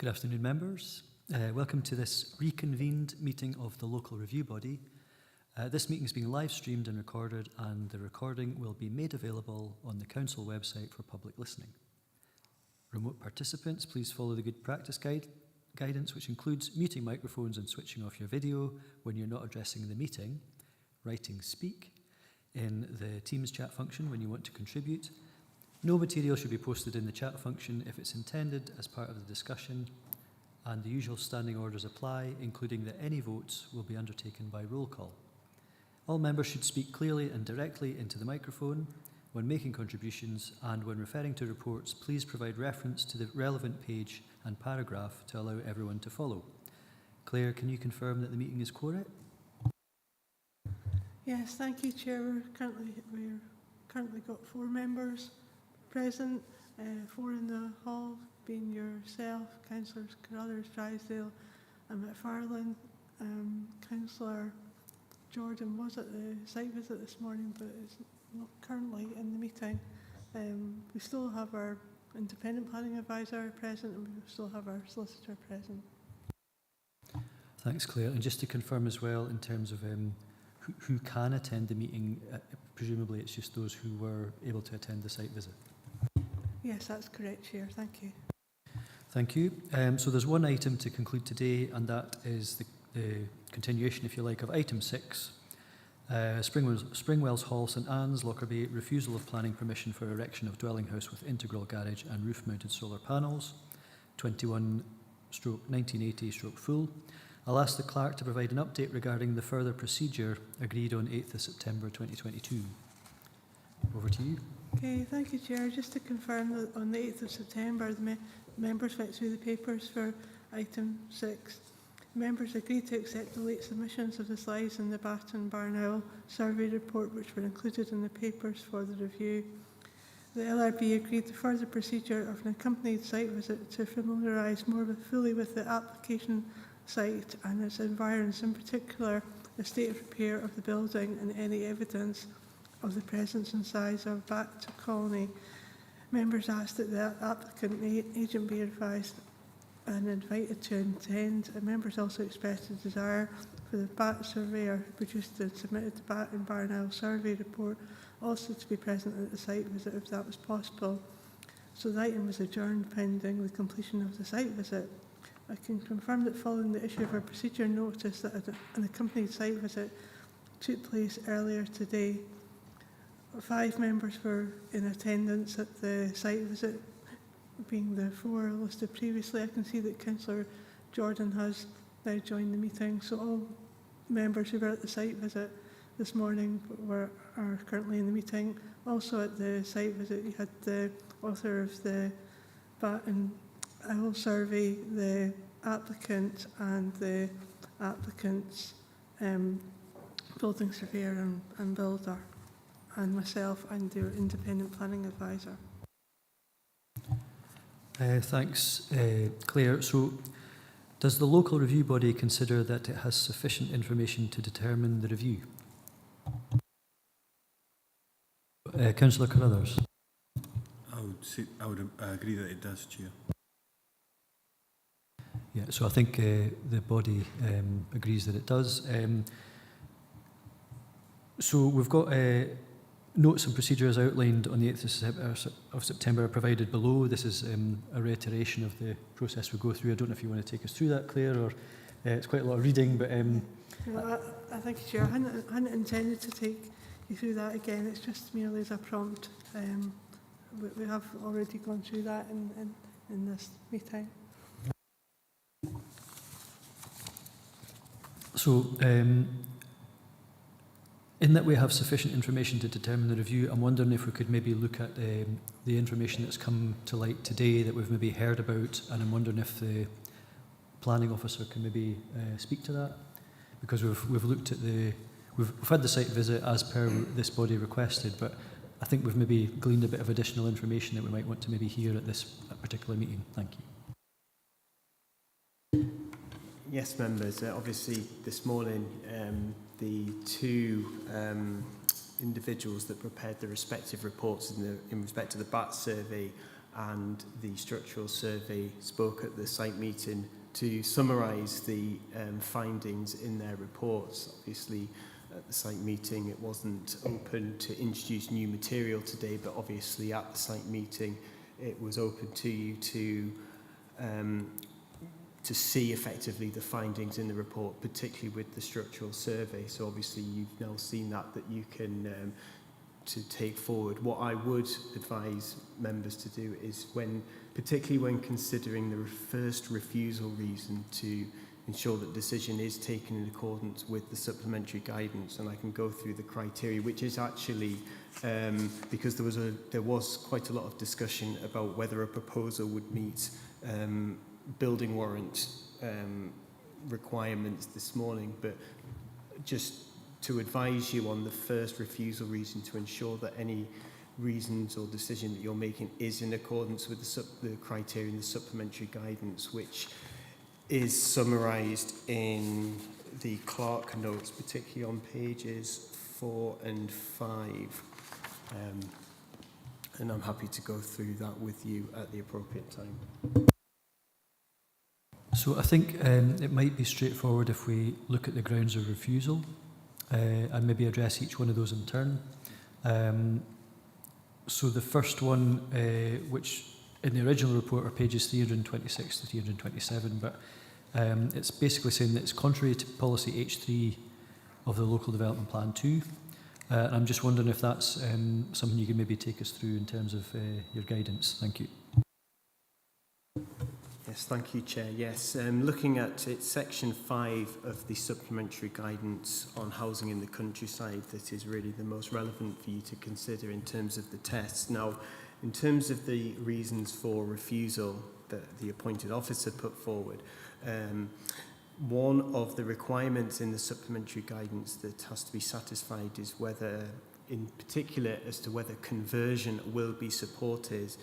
Good afternoon, members. Welcome to this reconvened meeting of the local review body. This meeting is being live streamed and recorded, and the recording will be made available on the council website for public listening. Remote participants, please follow the good practice guidance, which includes muting microphones and switching off your video when you're not addressing the meeting, writing speak in the Teams chat function when you want to contribute. No material should be posted in the chat function if it's intended as part of the discussion, and the usual standing orders apply, including that any votes will be undertaken by roll call. All members should speak clearly and directly into the microphone when making contributions, and when referring to reports, please provide reference to the relevant page and paragraph to allow everyone to follow. Claire, can you confirm that the meeting is quorate? Yes, thank you, Chair. We're currently got 4 members present, 4 in the hall, being yourself, Councillors Carruthers, Drysdale and McFarlane. Councillor Jordan was at the site visit this morning, but is not currently in the meeting. We still have our independent planning advisor present, and we still have our solicitor present. Thanks, Claire. And just to confirm as well, in terms of who can attend the meeting, presumably it's just those who were able to attend the site visit. Yes, that's correct, Chair. Thank you. Thank you. So there's one item to conclude today, and that is the continuation, if you like, of item 6. Springwells Hall, St Anne's, Lockerbie, refusal of planning permission for erection of dwelling house with integral garage and roof-mounted solar panels, 21/1980/full. I'll ask the clerk to provide an update regarding the further procedure agreed on 8th September 2022. Over to you. Okay, thank you, Chair. Just to confirm that on the 8th of September, the members went through the papers for item 6. Members agreed to accept the late submissions of the slides in the Batten Barnell survey report, which were included in the papers for the review. The LRB agreed the further procedure of an accompanied site visit to familiarise more fully with the application site and its environs, in particular the state of repair of the building and any evidence of the presence and size of back to colony. Members asked that the applicant agent be advised and invited to attend, and members also expressed a desire for the BAT surveyor who produced and submitted the BAT and Barnell survey report also to be present at the site visit if that was possible. So the item was adjourned pending the completion of the site visit. I can confirm that following the issue of a procedure notice that an accompanied site visit took place earlier today. 5 members were in attendance at the site visit, being the 4 listed previously. I can see that Councillor Jordan has now joined the meeting, so all members who were at the site visit this morning are currently in the meeting. Also at the site visit, you had the author of the Batten Owl survey, the applicant and the applicant's building surveyor and builder, and myself and their independent planning advisor. Thanks, Claire. So, does the local review body consider that it has sufficient information to determine the review? Councillor Carruthers. I would agree that it does, Chair. Yeah, so I think the body agrees that it does. So we've got notes and procedures outlined on the 8th of September are provided below. This is a reiteration of the process we go through. I don't know if you want to take us through that, Claire, or it's quite a lot of reading, but... I think, Chair, I hadn't intended to take you through that again. It's just merely as a prompt. We have already gone through that in this meeting. So, in that we have sufficient information to determine the review, I'm wondering if we could maybe look at the information that's come to light today that we've maybe heard about, and I'm wondering if the planning officer can maybe speak to that, because we've looked at we've had the site visit as per this body requested, but I think we've maybe gleaned a bit of additional information that we might want to maybe hear at this particular meeting. Thank you. Yes, members. Obviously, this morning, the 2 individuals that prepared the respective reports in respect to the BAT survey and the structural survey spoke at the site meeting to summarise the findings in their reports. Obviously, at the site meeting, it wasn't open to introduce new material today, but obviously at the site meeting, it was open to you to see effectively the findings in the report, particularly with the structural survey. So obviously you've now seen that you can to take forward. What I would advise members to do is particularly when considering the first refusal reason, to ensure that decision is taken in accordance with the supplementary guidance. And I can go through the criteria, which is actually because there was quite a lot of discussion about whether a proposal would meet building warrant requirements this morning, but just to advise you on the first refusal reason, to ensure that any reasons or decision that you're making is in accordance with the criteria in the supplementary guidance, which is summarised in the Clark notes, particularly on pages 4 and 5. And I'm happy to go through that with you at the appropriate time. So I think it might be straightforward if we look at the grounds of refusal and maybe address each one of those in turn. So the first one, which in the original report are pages 326 to 327, but it's basically saying that it's contrary to policy H3 of the Local Development Plan 2. And I'm just wondering if that's something you can maybe take us through in terms of your guidance. Thank you. Yes, thank you, Chair. Yes, looking at it, section 5 of the supplementary guidance on housing in the countryside, that is really the most relevant for you to consider in terms of the tests. Now, in terms of the reasons for refusal that the appointed officer put forward, one of the requirements in the supplementary guidance that has to be satisfied is whether, in particular, as to whether conversion will be supported,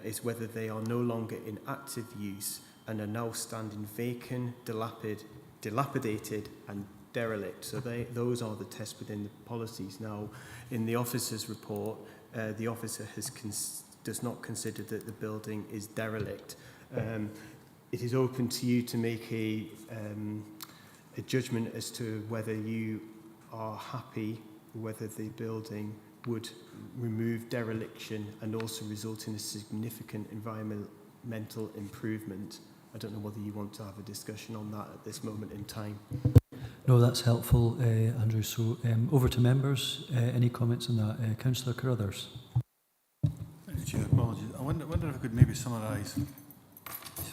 is whether they are no longer in active use and are now standing vacant, dilapidated and derelict. So those are the tests within the policies. Now, in the officer's report, the officer does not consider that the building is derelict. It is open to you to make a judgment as to whether you are happy whether the building would remove dereliction and also result in a significant environmental improvement. I don't know whether you want to have a discussion on that at this moment in time. No, that's helpful, Andrew. So over to members. Any comments on that? Councillor Carruthers. Chair, apologies. I wonder if I could maybe summarise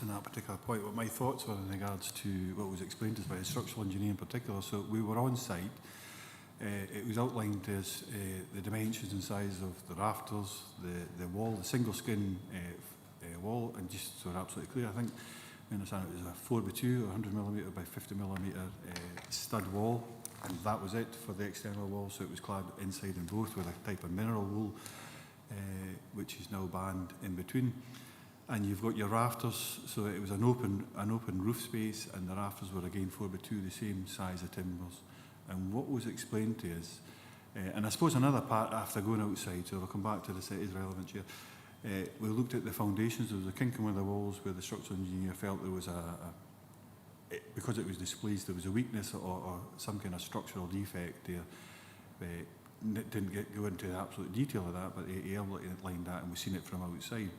on that particular point what my thoughts were in regards to what was explained to us by the structural engineer in particular. So we were on site. It was outlined as the dimensions and size of the rafters, the wall, the single skin wall, and just so we're absolutely clear, I think we understand it was a 4x2 or 100mm by 50mm stud wall, and that was it for the external wall. So it was clad inside and both with a type of mineral wool, which is now banned in between. And you've got your rafters, so it was an open roof space, and the rafters were again 4x2, the same size of timbers. And what was explained to us, and I suppose another part after going outside, so I'll come back to this, it is relevant here. We looked at the foundations. There was a kink in one of the walls where the structural engineer felt there was because it was displaced, there was a weakness or some kind of structural defect there. Didn't go into the absolute detail of that, but he outlined that, and we've seen it from outside.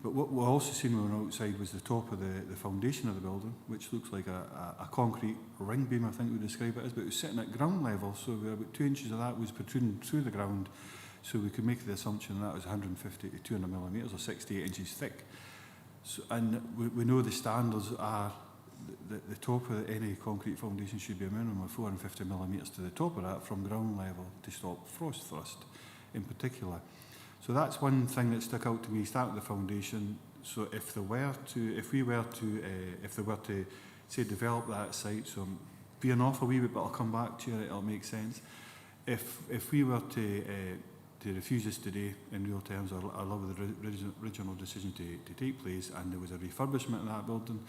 But what we also seen when we were outside was the top of the foundation of the building, which looks like a concrete ring beam, I think we describe it as, but it was sitting at ground level, so about 2 inches of that was protruding through the ground, so we could make the assumption that was 150 to 200mm or 68 inches thick. So, and we know the standards are the top of any concrete foundation should be a minimum of 450mm to the top of that from ground level to stop frost thrust in particular. So that's one thing that stuck out to me, start with the foundation. So if they were to say develop that site, so I'm veering off a wee bit, but I'll come back to it, it'll make sense. If we were to refuse this today in real terms, or allow the original decision to take place, and there was a refurbishment of that building,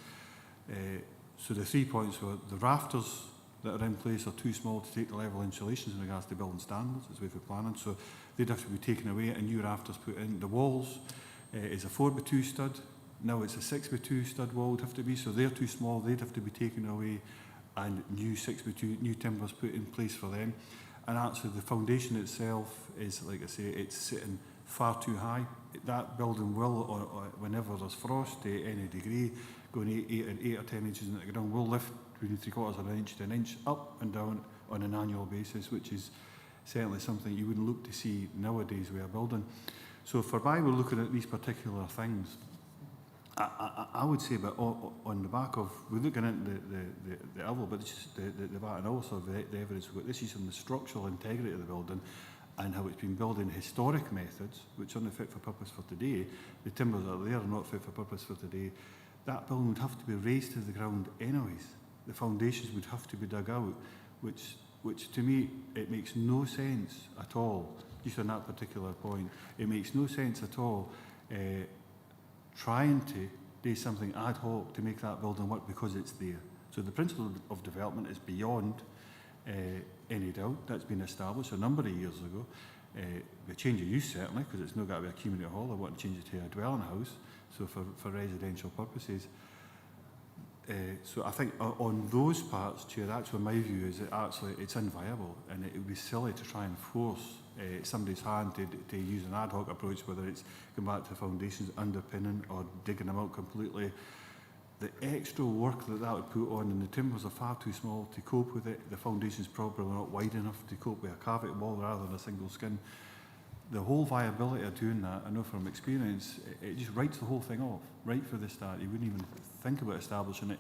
so the 3 points were the rafters that are in place are too small to take the level of insulations in regards to building standards as we've been planning, so they'd have to be taken away and new rafters put in. The walls is a 4x2 stud. Now it's a 6x2 stud wall would have to be, so they're too small, they'd have to be taken away and new 6x2, new timbers put in place for them. And actually the foundation itself is, like I say, it's sitting far too high. That building will, or whenever there's frost to any degree, going 8 or 10 inches into the ground, will lift between 3/4 of an inch to an inch up and down on an annual basis, which is certainly something you wouldn't look to see nowadays with a building. So for why we're looking at these particular things, I would say, but on the back of, we're looking at the oval, but it's just the back and also the evidence we've got. This is on the structural integrity of the building and how it's been built in historic methods, which aren't fit for purpose for today. The timbers that are there are not fit for purpose for today. That building would have to be raised to the ground anyways. The foundations would have to be dug out, which to me, it makes no sense at all, just on that particular point. It makes no sense at all trying to do something ad hoc to make that building work because it's there. So the principle of development is beyond any doubt. That's been established a number of years ago. The change of use certainly, because it's not got to be a community hall. I want to change it to a dwelling house, so for residential purposes. So I think on those parts, Chair, actually my view is that actually it's unviable, and it would be silly to try and force somebody's hand to use an ad hoc approach, whether it's going back to the foundations, underpinning or digging them out completely. The extra work that would put on, and the timbers are far too small to cope with it. The foundation's probably not wide enough to cope with a cavity wall rather than a single skin. The whole viability of doing that, I know from experience, it just writes the whole thing off, right for the start. You wouldn't even think about establishing it.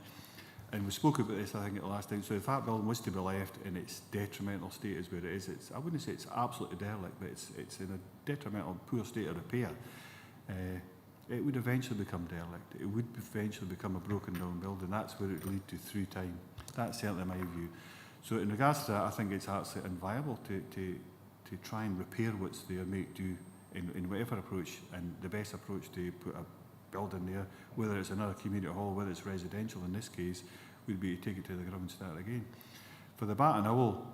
And we spoke about this, I think, at the last time. So if that building was to be left in its detrimental state as where it is, I wouldn't say it's absolutely derelict, but it's in a detrimental, poor state of repair. It would eventually become derelict. It would eventually become a broken down building. That's where it would lead to through time. That's certainly my view. So in regards to that, I think it's absolutely inviable to try and repair what's there, make do in whatever approach, and the best approach to put a building there, whether it's another community hall, whether it's residential in this case, would be to take it to the ground and start again. For the Bat and Owl,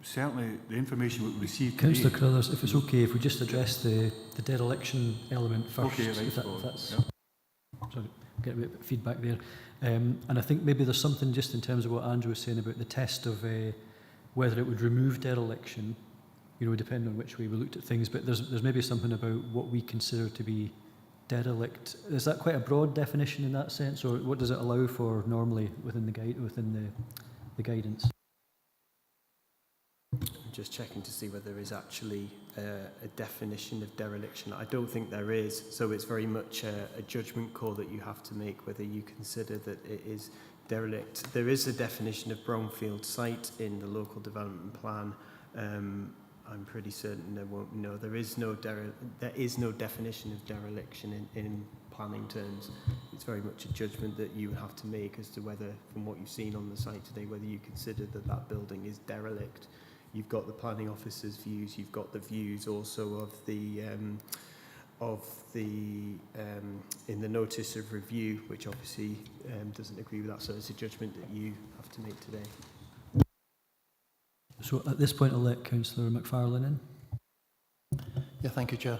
certainly the information we received today... Councillor Carruthers, if it's okay, if we just address the dereliction element first. Okay, right, if so, that's, yep. Sorry, get a bit of feedback there. And I think maybe there's something just in terms of what Andrew was saying about the test of whether it would remove dereliction, you know, depending on which way we looked at things, but there's maybe something about what we consider to be derelict. Is that quite a broad definition in that sense, or what does it allow for normally within the guidance? I'm just checking to see whether there is actually a definition of dereliction. I don't think there is, so it's very much a judgment call that you have to make whether you consider that it is derelict. There is a definition of brownfield site in the local development plan. I'm pretty certain there won't. No, there is no definition of dereliction in planning terms. It's very much a judgment that you have to make as to whether, from what you've seen on the site today, whether you consider that building is derelict. You've got the planning officer's views. You've got the views also of the in the notice of review, which obviously doesn't agree with that. So it's a judgment that you have to make today. So at this point, I'll let Councillor McFarlane in. Yeah, thank you, Chair.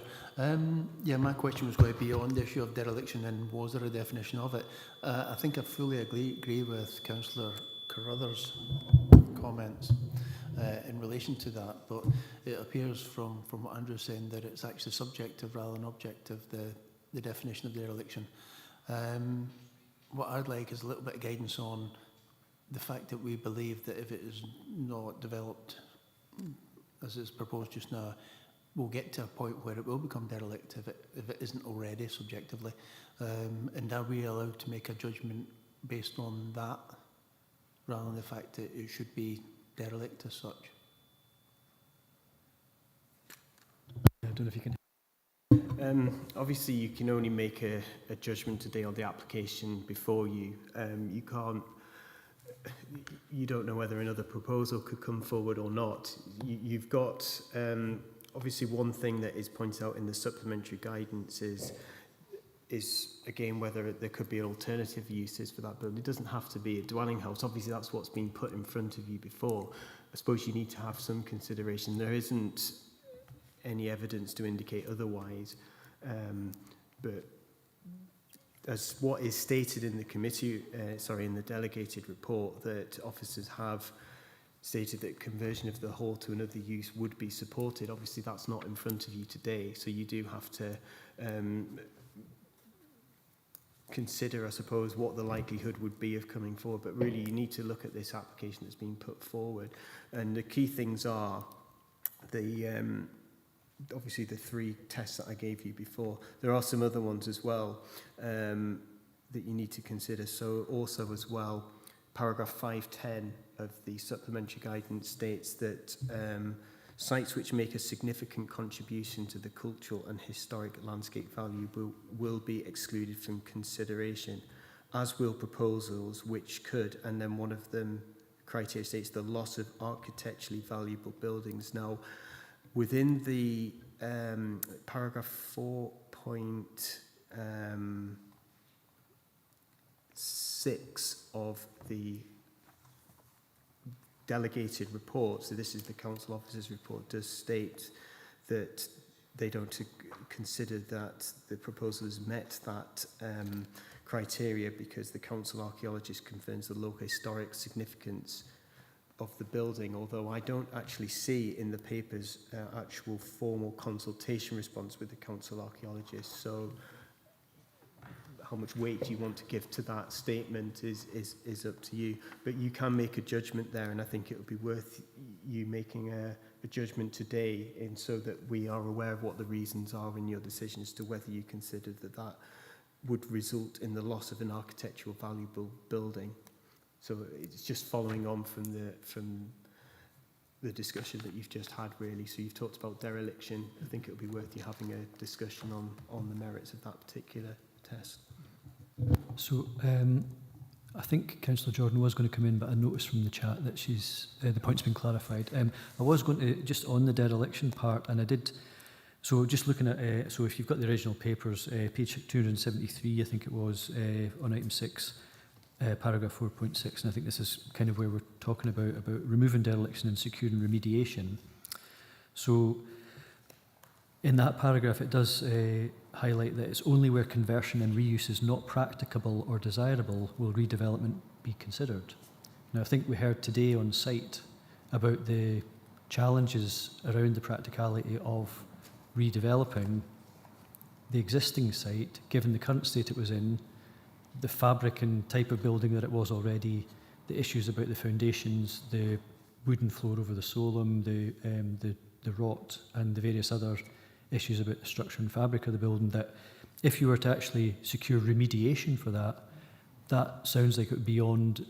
Yeah, my question was going to be on the issue of dereliction and was there a definition of it? I think I fully agree with Councillor Carruthers' comments in relation to that, but it appears from what Andrew's saying that it's actually subjective rather than objective, the definition of dereliction. What I'd like is a little bit of guidance on the fact that we believe that if it is not developed as is proposed just now, we'll get to a point where it will become derelict if it isn't already subjectively. And are we allowed to make a judgment based on that rather than the fact that it should be derelict as such? I don't know if you can... Obviously, you can only make a judgment today on the application before you. You don't know whether another proposal could come forward or not. You've got, obviously, one thing that is pointed out in the supplementary guidance is again, whether there could be alternative uses for that building. It doesn't have to be a dwelling house. Obviously, that's what's been put in front of you before. I suppose you need to have some consideration. There isn't any evidence to indicate otherwise. But as what is stated in the committee, in the delegated report, that officers have stated that conversion of the hall to another use would be supported. Obviously, that's not in front of you today, so you do have to consider, I suppose, what the likelihood would be of coming forward. But really, you need to look at this application that's been put forward. And the key things are the obviously the 3 tests that I gave you before. There are some other ones as well that you need to consider. So also as well, paragraph 510 of the supplementary guidance states that sites which make a significant contribution to the cultural and historic landscape value will be excluded from consideration, as will proposals which could, and then one of them criteria states the loss of architecturally valuable buildings. Now, within the paragraph 4.6 of the delegated report, so this is the council officers report, does state that they don't consider that the proposal has met that criteria because the council archaeologist confirms the local historic significance of the building, although I don't actually see in the papers actual formal consultation response with the council archaeologist. So how much weight do you want to give to that statement is up to you. But you can make a judgment there, and I think it would be worth you making a judgment today so that we are aware of what the reasons are in your decision as to whether you consider that would result in the loss of an architectural valuable building. So it's just following on from the discussion that you've just had, really. So you've talked about dereliction. I think it would be worth you having a discussion on the merits of that particular test. So I think Councillor Jordan was going to come in, but I noticed from the chat that she's the point's been clarified. I was going to, just on the dereliction part, and I did, so just looking at, so if you've got the original papers, page 273, I think it was, on item 6, paragraph 4.6, and I think this is kind of where we're talking about removing dereliction and securing remediation. So in that paragraph, it does highlight that it's only where conversion and reuse is not practicable or desirable will redevelopment be considered. Now, I think we heard today on site about the challenges around the practicality of redeveloping the existing site, given the current state it was in, the fabric and type of building that it was already, the issues about the foundations, the wooden floor over the solum, the rot, and the various other issues about the structure and fabric of the building, that if you were to actually secure remediation for that, that sounds like it would be beyond,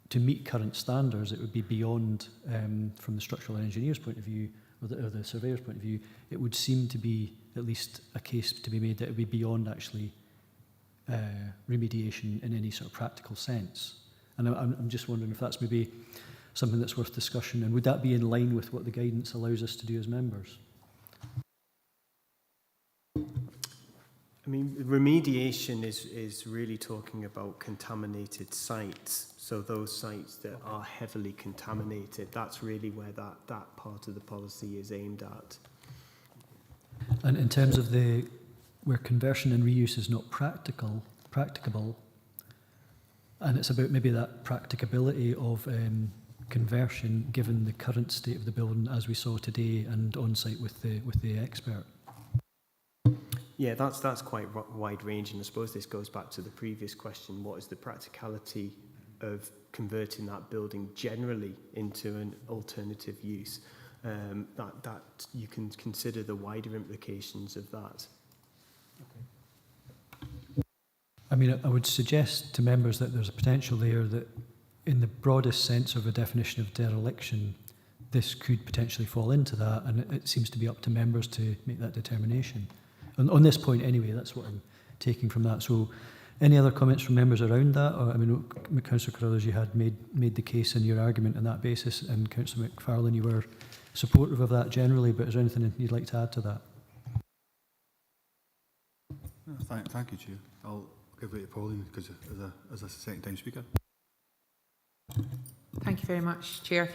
to meet current standards, it would be beyond, from the structural engineer's point of view, or the surveyor's point of view, it would seem to be at least a case to be made that it would be beyond actually remediation in any sort of practical sense. And I'm just wondering if that's maybe something that's worth discussion, and would that be in line with what the guidance allows us to do as members? I mean, remediation is really talking about contaminated sites. So those sites that are heavily contaminated, that's really where that part of the policy is aimed at. And in terms of where conversion and reuse is not practicable, and it's about maybe that practicability of conversion given the current state of the building as we saw today and on site with the expert. Yeah, that's quite wide ranging. I suppose this goes back to the previous question: what is the practicality of converting that building generally into an alternative use? That you can consider the wider implications of that. I mean, I would suggest to members that there's a potential there that in the broadest sense of a definition of dereliction, this could potentially fall into that, and it seems to be up to members to make that determination. On this point anyway, that's what I'm taking from that. So any other comments from members around that? Or, I mean, Councillor Carruthers, you had made the case in your argument on that basis, and Councillor McFarlane, you were supportive of that generally, but is there anything you'd like to add to that? Thank you, Chair. I'll give it to Pauline because as a second time speaker. Thank you very much, Chair.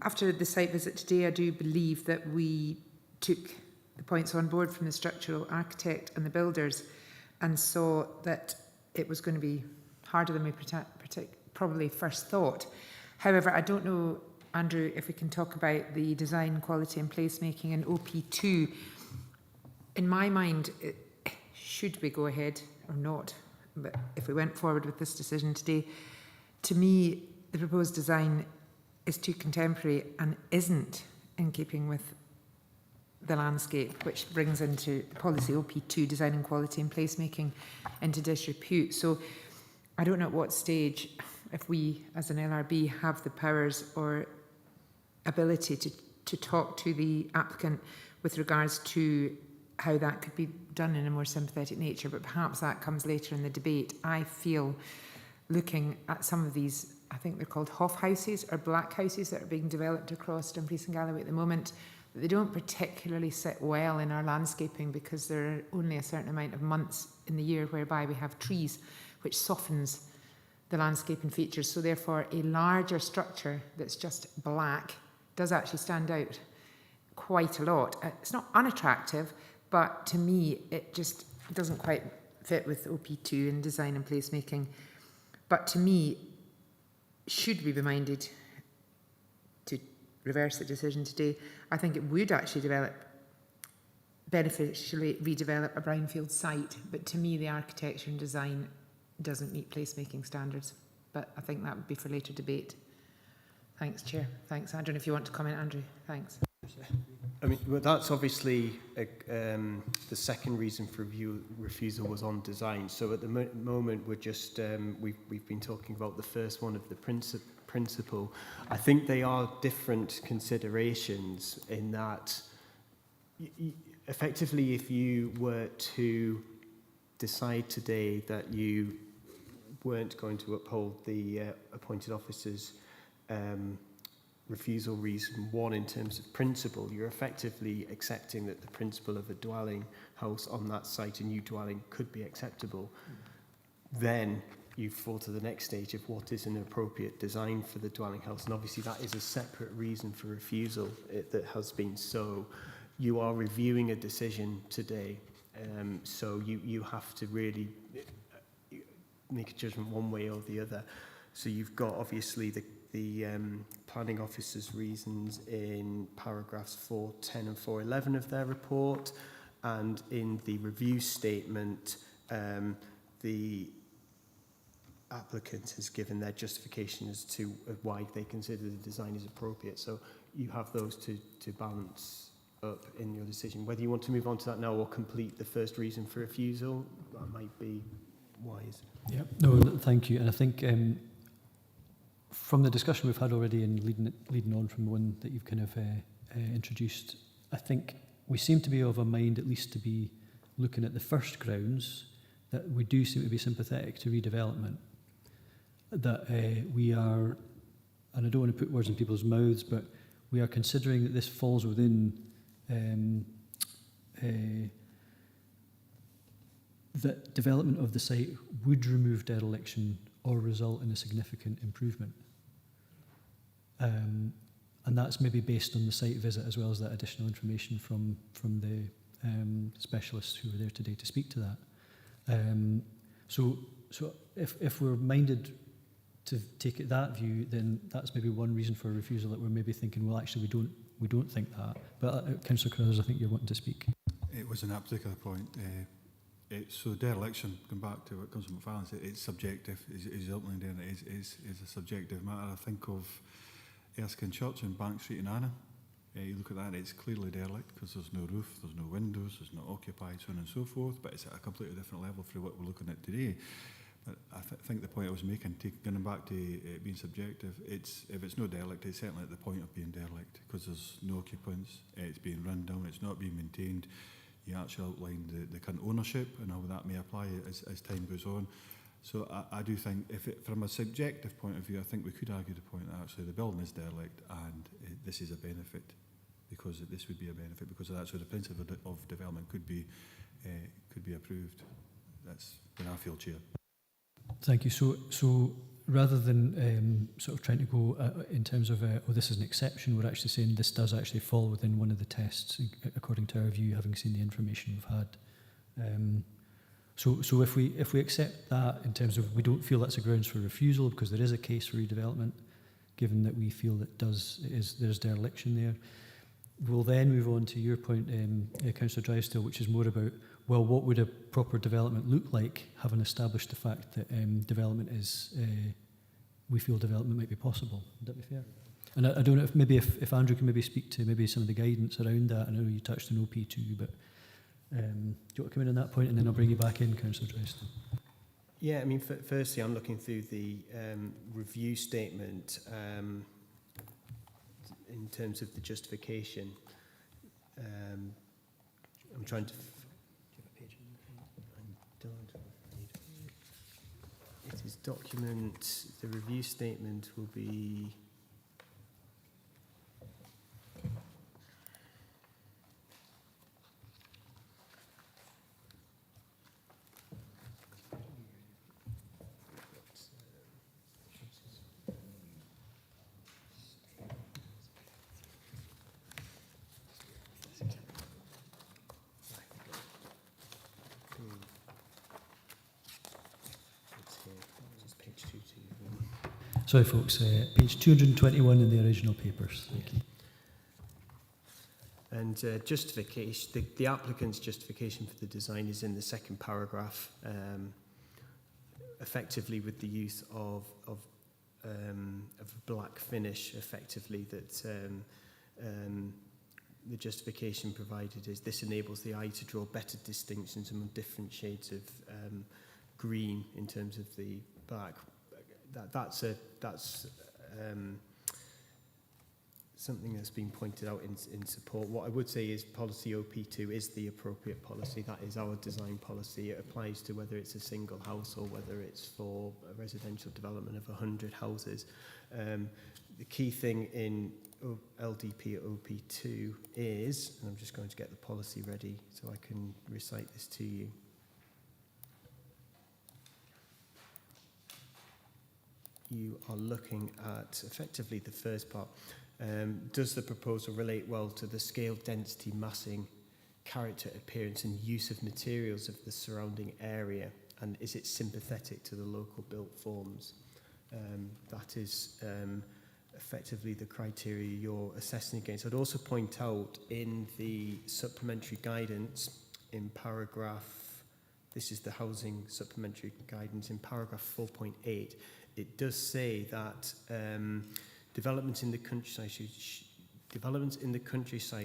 After the site visit today, I do believe that we took the points on board from the structural architect and the builders, and saw that it was going to be harder than we probably first thought. However, I don't know, Andrew, if we can talk about the design, quality and placemaking in OP2. In my mind, should we go ahead or not? But if we went forward with this decision today, to me, the proposed design is too contemporary and isn't in keeping with the landscape, which brings into policy OP2, design and quality and placemaking, into disrepute. So I don't know at what stage, if we as an LRB have the powers or ability to talk to the applicant with regards to how that could be done in a more sympathetic nature, but perhaps that comes later in the debate. I feel, looking at some of these, I think they're called Hoff houses or black houses that are being developed across Dumfries and Galloway at the moment, they don't particularly sit well in our landscaping because there are only a certain amount of months in the year whereby we have trees, which softens the landscaping features. So therefore, a larger structure that's just black does actually stand out quite a lot. It's not unattractive, but to me, it just doesn't quite fit with OP2 and design and placemaking. But to me, should we be minded to reverse the decision today, I think it would actually beneficially redevelop a brownfield site. But to me, the architecture and design doesn't meet placemaking standards. But I think that would be for later debate. Thanks, Chair. Thanks, Andrew. And if you want to comment, Andrew, thanks. I mean, well, that's obviously the second reason for refusal was on design. So at the moment, we're just we've been talking about the first one of the principle. I think they are different considerations in that, effectively, if you were to decide today that you weren't going to uphold the appointed officers' refusal reason one in terms of principle, you're effectively accepting that the principle of a dwelling house on that site, a new dwelling, could be acceptable. Then you fall to the next stage of what is an appropriate design for the dwelling house, and obviously that is a separate reason for refusal that has been. So you are reviewing a decision today, so you have to really make a judgment one way or the other. So you've got obviously the planning officer's reasons in paragraphs 4.10 and 4.11 of their report, and in the review statement the applicant has given their justification as to why they consider the design is appropriate. So you have those to balance up in your decision. Whether you want to move on to that now or complete the first reason for refusal, that might be wise. Yeah, no, thank you. And I think from the discussion we've had already and leading on from the one that you've kind of introduced, I think we seem to be of a mind at least to be looking at the first grounds that we do seem to be sympathetic to redevelopment, that we are, and I don't want to put words in people's mouths, but we are considering that this falls within that development of the site would remove dereliction or result in a significant improvement. And that's maybe based on the site visit as well as that additional information from the specialists who were there today to speak to that. So if we're minded to take it that view, then that's maybe one reason for a refusal, that we're maybe thinking, well, actually, we don't think that. But Councillor Carruthers, I think you're wanting to speak. It was on that particular point. So dereliction, going back to what comes from McFarlane's, it's subjective. Is ultimately there, it is a subjective matter. I think of Erskine Church and Bank Street in Annan. You look at that, it's clearly derelict because there's no roof, there's no windows, there's not occupied, so on and so forth, but it's at a completely different level from what we're looking at today. But I think the point I was making, going back to it being subjective, if it's no derelict, it's certainly at the point of being derelict because there's no occupants, it's being run down, it's not being maintained. You actually outlined the current ownership and how that may apply as time goes on. So I do think, from a subjective point of view, I think we could argue the point that actually the building is derelict and this is a benefit, because this would be a benefit because of that. So the principle of development could be approved. That's when I feel, Chair. Thank you. So rather than sort of trying to go in terms of, oh, this is an exception, we're actually saying this does actually fall within one of the tests, according to our view, having seen the information we've had. So if we accept that in terms of we don't feel that's a grounds for refusal because there is a case for redevelopment, given that we feel that there's dereliction there, we'll then move on to your point, Councillor Drysdale, which is more about, well, what would a proper development look like, having established the fact that development is, we feel development might be possible. Would that be fair? And I don't know if Andrew can maybe speak to maybe some of the guidance around that. I know you touched on OP2, but do you want to come in on that point, and then I'll bring you back in, Councillor Drysdale. Yeah, I mean, firstly, I'm looking through the review statement in terms of the justification. I'm trying to... It is document, the review statement will be... Sorry, folks, page 221 in the original papers. Thank you. And justification, the applicant's justification for the design is in the second paragraph, effectively with the use of black finish, effectively that the justification provided is this enables the eye to draw better distinctions among different shades of green in terms of the black. That's something that's been pointed out in support. What I would say is policy OP2 is the appropriate policy. That is our design policy. It applies to whether it's a single house or whether it's for a residential development of 100 houses. The key thing in LDP OP2 is, and I'm just going to get the policy ready so I can recite this to you. You are looking at effectively the first part. Does the proposal relate well to the scale, density, massing, character, appearance and use of materials of the surrounding area? And is it sympathetic to the local built forms? That is effectively the criteria you're assessing against. I'd also point out in the supplementary guidance in paragraph, this is the housing supplementary guidance in paragraph 4.8, it does say that developments in the countryside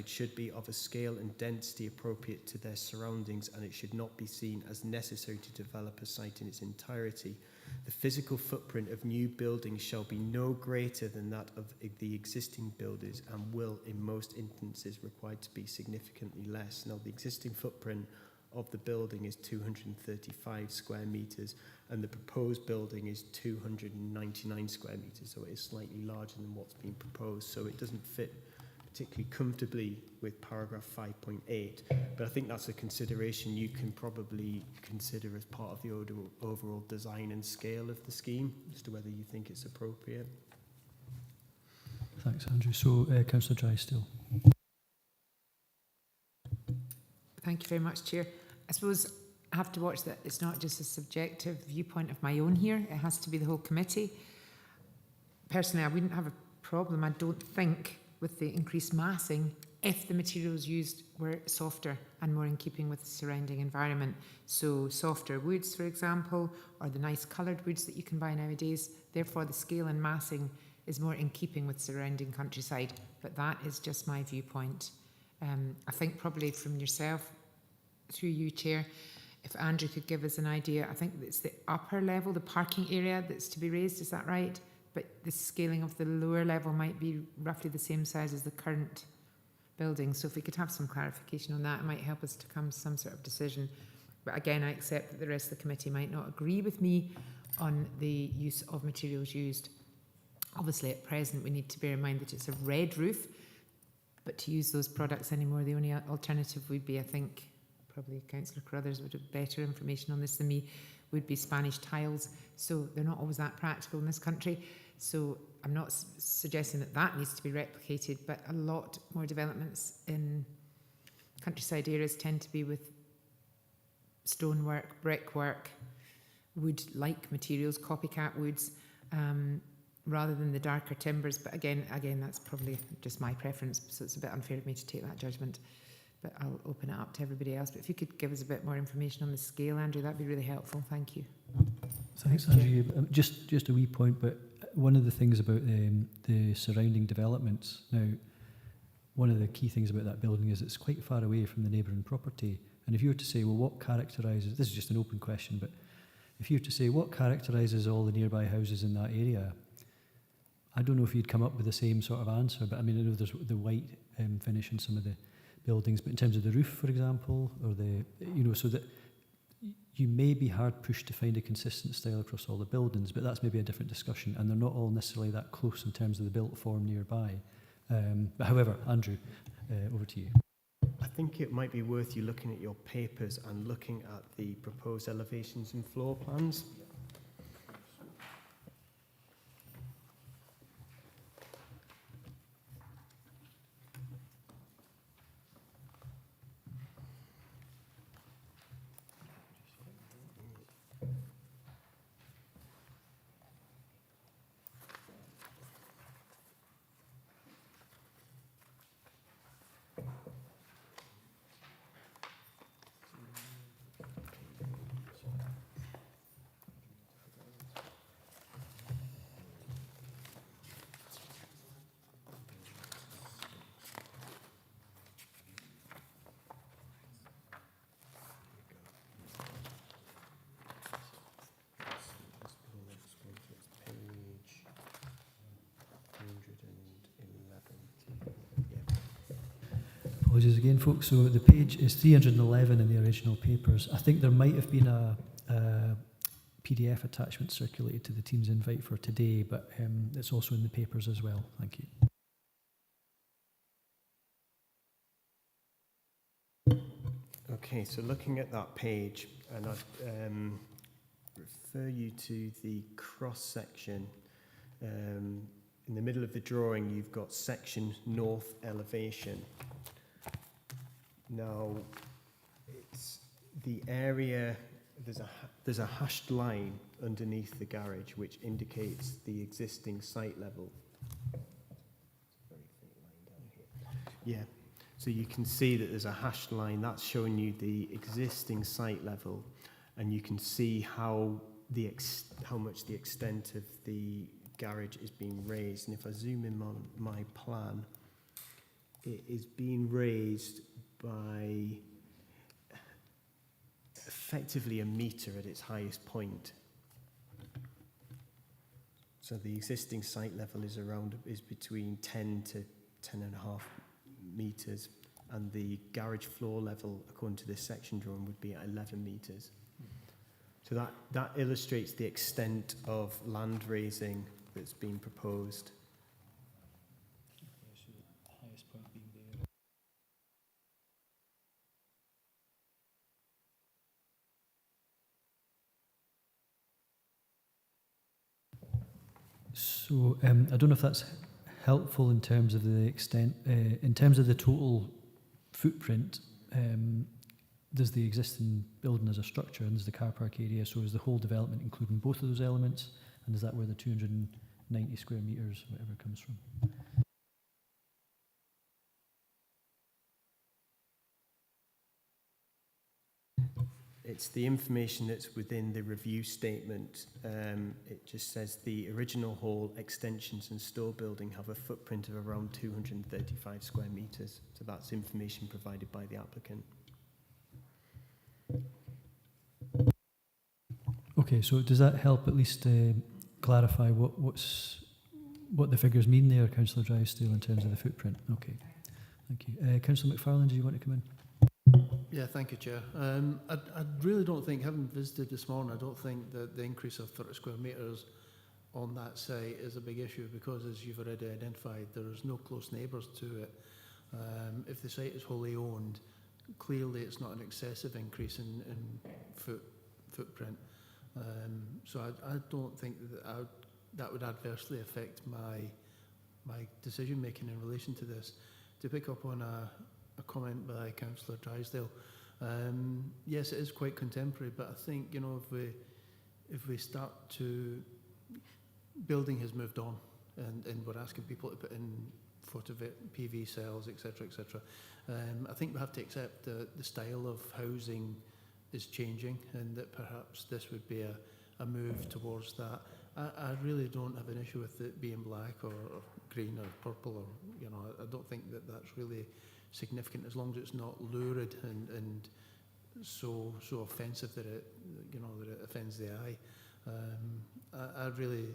should be of a scale and density appropriate to their surroundings, and it should not be seen as necessary to develop a site in its entirety. The physical footprint of new buildings shall be no greater than that of the existing buildings and will, in most instances, required to be significantly less. Now, the existing footprint of the building is 235 square metres and the proposed building is 299 square metres, so it is slightly larger than what's been proposed, so it doesn't fit particularly comfortably with paragraph 5.8, but I think that's a consideration you can probably consider as part of the overall design and scale of the scheme as to whether you think it's appropriate. Thanks, Andrew. So, Councillor Drysdale. Thank you very much, Chair. I suppose I have to watch that it's not just a subjective viewpoint of my own here. It has to be the whole committee. Personally, I wouldn't have a problem, I don't think, with the increased massing if the materials used were softer and more in keeping with the surrounding environment. So softer woods, for example, or the nice coloured woods that you can buy nowadays. Therefore, the scale and massing is more in keeping with surrounding countryside. But that is just my viewpoint. I think probably from yourself, through you, Chair, if Andrew could give us an idea, I think it's the upper level, the parking area that's to be raised, is that right? But the scaling of the lower level might be roughly the same size as the current building. So if we could have some clarification on that, it might help us to come to some sort of decision. But again, I accept that the rest of the committee might not agree with me on the use of materials used. Obviously, at present, we need to bear in mind that it's a red roof, but to use those products anymore, the only alternative would be, I think, probably Councillor Carruthers would have better information on this than me, would be Spanish tiles. So they're not always that practical in this country. So I'm not suggesting that that needs to be replicated, but a lot more developments in countryside areas tend to be with stonework, brickwork, wood-like materials, copycat woods, rather than the darker timbers. But again, that's probably just my preference, so it's a bit unfair of me to take that judgment. But I'll open it up to everybody else. But if you could give us a bit more information on the scale, Andrew, that'd be really helpful. Thank you. Thanks, Andrew. Just a wee point, but one of the things about the surrounding developments, now, one of the key things about that building is it's quite far away from the neighbouring property. And if you were to say, well, what characterises, this is just an open question, but if you were to say, what characterises all the nearby houses in that area, I don't know if you'd come up with the same sort of answer, but I mean, I know there's the white finish in some of the buildings, but in terms of the roof, for example, or the, you know, so that you may be hard pushed to find a consistent style across all the buildings, but that's maybe a different discussion, and they're not all necessarily that close in terms of the built form nearby. But however, Andrew, over to you. I think it might be worth you looking at your papers and looking at the proposed elevations and floor plans. Apologies again, folks. So the page is 311 in the original papers. I think there might have been a PDF attachment circulated to the team's invite for today, but it's also in the papers as well. Thank you. Okay, so looking at that page, and I'd refer you to the cross-section. In the middle of the drawing, you've got section north elevation. Now, it's the area, there's a hashed line underneath the garage which indicates the existing site level. Very faint line down here. Yeah, so you can see that there's a hashed line that's showing you the existing site level, and you can see how much the extent of the garage is being raised. And if I zoom in on my plan, it is being raised by effectively a metre at its highest point. So the existing site level is between 10 to 10.5 metres, and the garage floor level, according to this section drawing, would be at 11 metres. So that illustrates the extent of land raising that's been proposed. So I don't know if that's helpful in terms of the extent, in terms of the total footprint. There's the existing building as a structure, and there's the car park area. So is the whole development including both of those elements? And is that where the 290 square metres, whatever, comes from? It's the information that's within the review statement. It just says the original hall, extensions and store building have a footprint of around 235 square metres. So that's information provided by the applicant. Okay, so does that help at least clarify what the figures mean there, Councillor Drysdale, in terms of the footprint? Okay, thank you. Councillor McFarlane, do you want to come in? Yeah, thank you, Chair. I really don't think, having visited this morning, I don't think that the increase of 30 square metres on that site is a big issue, because, as you've already identified, there is no close neighbours to it. If the site is wholly owned, clearly it's not an excessive increase in footprint. So I don't think that would adversely affect my decision making in relation to this. To pick up on a comment by Councillor Drysdale, yes, it is quite contemporary, but I think, you know, if we start to, building has moved on, and we're asking people to put in PV cells, etc., etc. I think we have to accept the style of housing is changing, and that perhaps this would be a move towards that. I really don't have an issue with it being black or green or purple, or, you know, I don't think that that's really significant, as long as it's not lurid and so offensive that it, you know, that it offends the eye. I really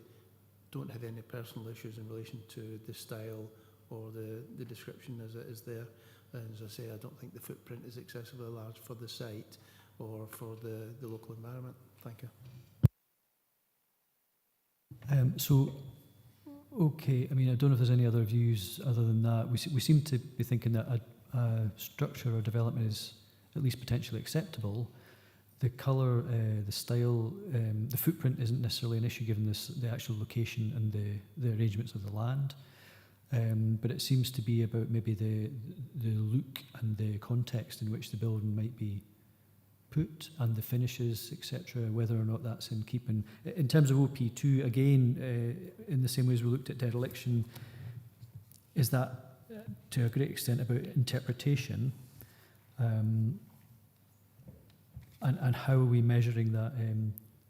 don't have any personal issues in relation to the style or the description as it is there. And as I say, I don't think the footprint is excessively large for the site or for the local environment. Thank you. Okay, I mean, I don't know if there's any other views other than that. We seem to be thinking that a structure or development is at least potentially acceptable. The colour, the style, the footprint isn't necessarily an issue given the actual location and the arrangements of the land. But it seems to be about maybe the look and the context in which the building might be put and the finishes, etc., whether or not that's in keeping. In terms of OP2, again, in the same way as we looked at dereliction, is that to a great extent about interpretation, and how are we measuring that,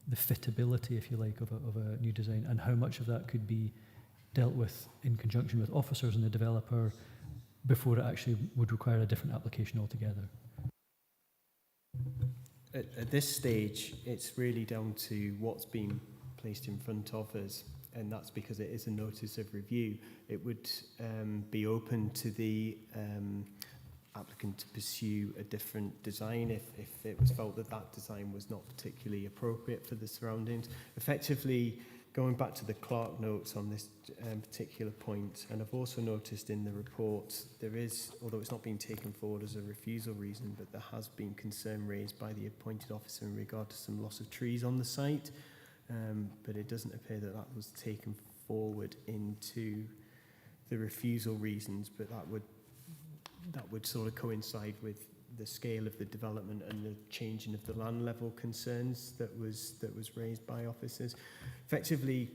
the fitability, if you like, of a new design, and how much of that could be dealt with in conjunction with officers and the developer before it actually would require a different application altogether? At this stage, it's really down to what's been placed in front of us, and that's because it is a notice of review. It would be open to the applicant to pursue a different design if it was felt that that design was not particularly appropriate for the surroundings. Effectively, going back to the Clark notes on this particular point, and I've also noticed in the report, there is, although it's not been taken forward as a refusal reason, but there has been concern raised by the appointed officer in regard to some loss of trees on the site, but it doesn't appear that that was taken forward into the refusal reasons, but that would sort of coincide with the scale of the development and the changing of the land level concerns that was raised by officers. Effectively,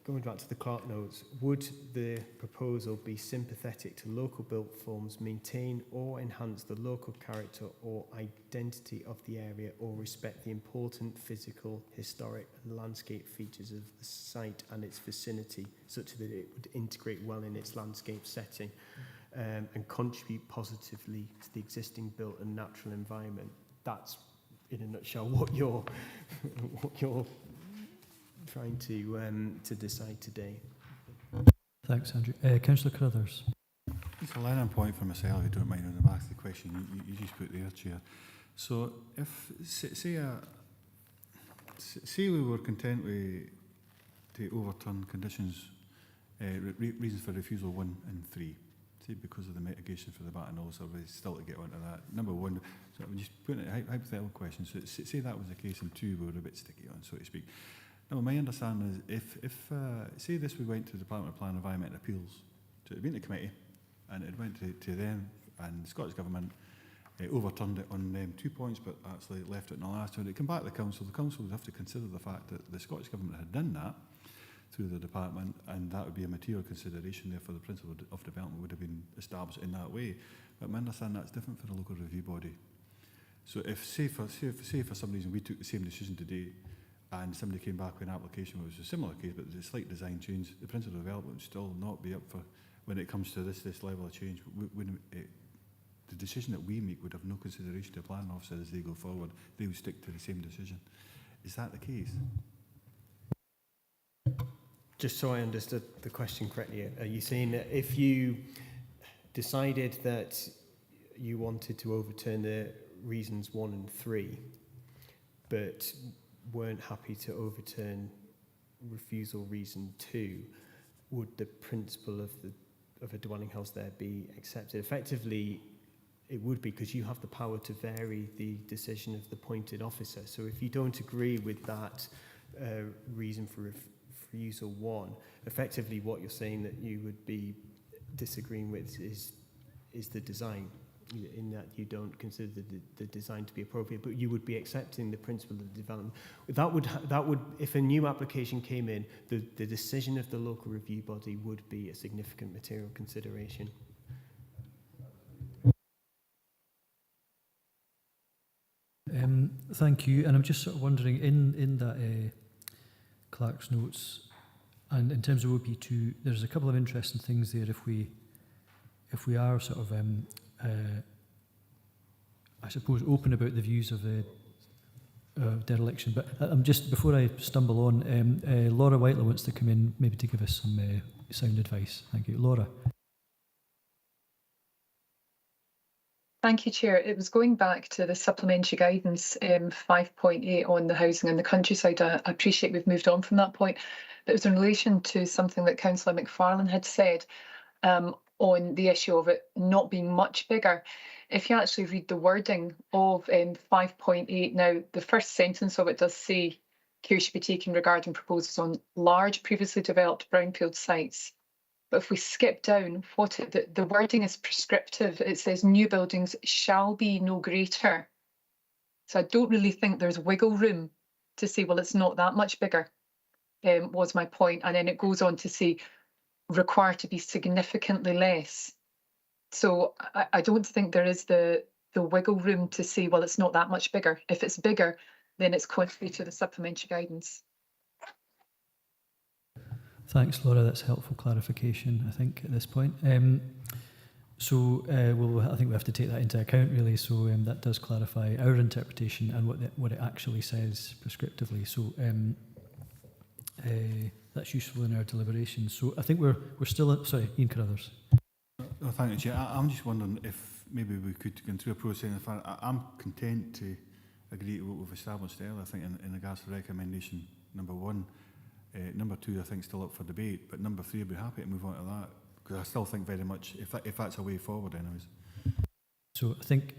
going back to the Clark notes, would the proposal be sympathetic to local built forms, maintain or enhance the local character or identity of the area, or respect the important physical, historic and landscape features of the site and its vicinity, such that it would integrate well in its landscape setting? And contribute positively to the existing built and natural environment. That's, in a nutshell, what you're trying to decide today. Thanks, Andrew. Councillor Carruthers. It's a line on point for myself, if you don't mind, on the back of the question you just put there, Chair. So if, say we were content to overturn conditions, reasons for refusal 1 and 3, because of the mitigation for the bat and also we're still to get onto that. Number one, so I'm just putting it a hypothetical question. So say that was the case and 2 we were a bit sticky on, so to speak. Now, my understanding is if say this we went to the Department of Plan and Environment and Appeals, so it had been to committee and it went to them and the Scottish Government overturned it on 2 points but actually left it in the last one. It came back to the council would have to consider the fact that the Scottish Government had done that through the department, and that would be a material consideration. Therefore, the principle of development would have been established in that way. But I understand that's different for the local review body. So if, say for some reason, we took the same decision today, and somebody came back with an application which was a similar case, but there's a slight design change, the principle of development would still not be up for when it comes to this level of change. The decision that we make would have no consideration to a planning officer as they go forward. They would stick to the same decision. Is that the case? Just so I understood the question correctly, are you saying that if you decided that you wanted to overturn the reasons 1 and 3, but weren't happy to overturn refusal reason 2, would the principle of a dwelling house there be accepted? Effectively, it would be, because you have the power to vary the decision of the appointed officer. So if you don't agree with that reason for refusal 1, effectively what you're saying that you would be disagreeing with is the design, in that you don't consider the design to be appropriate, but you would be accepting the principle of the development. That would, if a new application came in, the decision of the local review body would be a significant material consideration. Thank you. And I'm just sort of wondering, in that Clark's notes, and in terms of OP2, there's a couple of interesting things there. If we are sort of, I suppose, open about the views of the dereliction, but I'm just, before I stumble on, Laura Whiteley wants to come in, maybe to give us some sound advice. Thank you, Laura. Thank you, Chair. It was going back to the supplementary guidance 5.8 on the housing in the countryside. I appreciate we've moved on from that point, but it was in relation to something that Councillor McFarlane had said on the issue of it not being much bigger. If you actually read the wording of 5.8, now the first sentence of it does say care should be taken regarding proposals on large previously developed brownfield sites. But if we skip down, the wording is prescriptive. It says new buildings shall be no greater. So I don't really think there's wiggle room to say, well, it's not that much bigger, was my point. And then it goes on to say required to be significantly less. So I don't think there is the wiggle room to say, well, it's not that much bigger. If it's bigger, then it's contrary to the supplementary guidance. Thanks, Laura. That's helpful clarification, I think, at this point. So I think we have to take that into account, really. So that does clarify our interpretation and what it actually says prescriptively. So that's useful in our deliberations. So I think we're still. Sorry, Ian Carruthers. No, thank you, Chair. I'm just wondering if maybe we could go through a process. I'm content to agree to what we've established earlier. I think in regards to recommendation number 1. Number 2, I think, still up for debate, but number 3, I'd be happy to move on to that, because I still think very much if that's a way forward, anyways. So I think,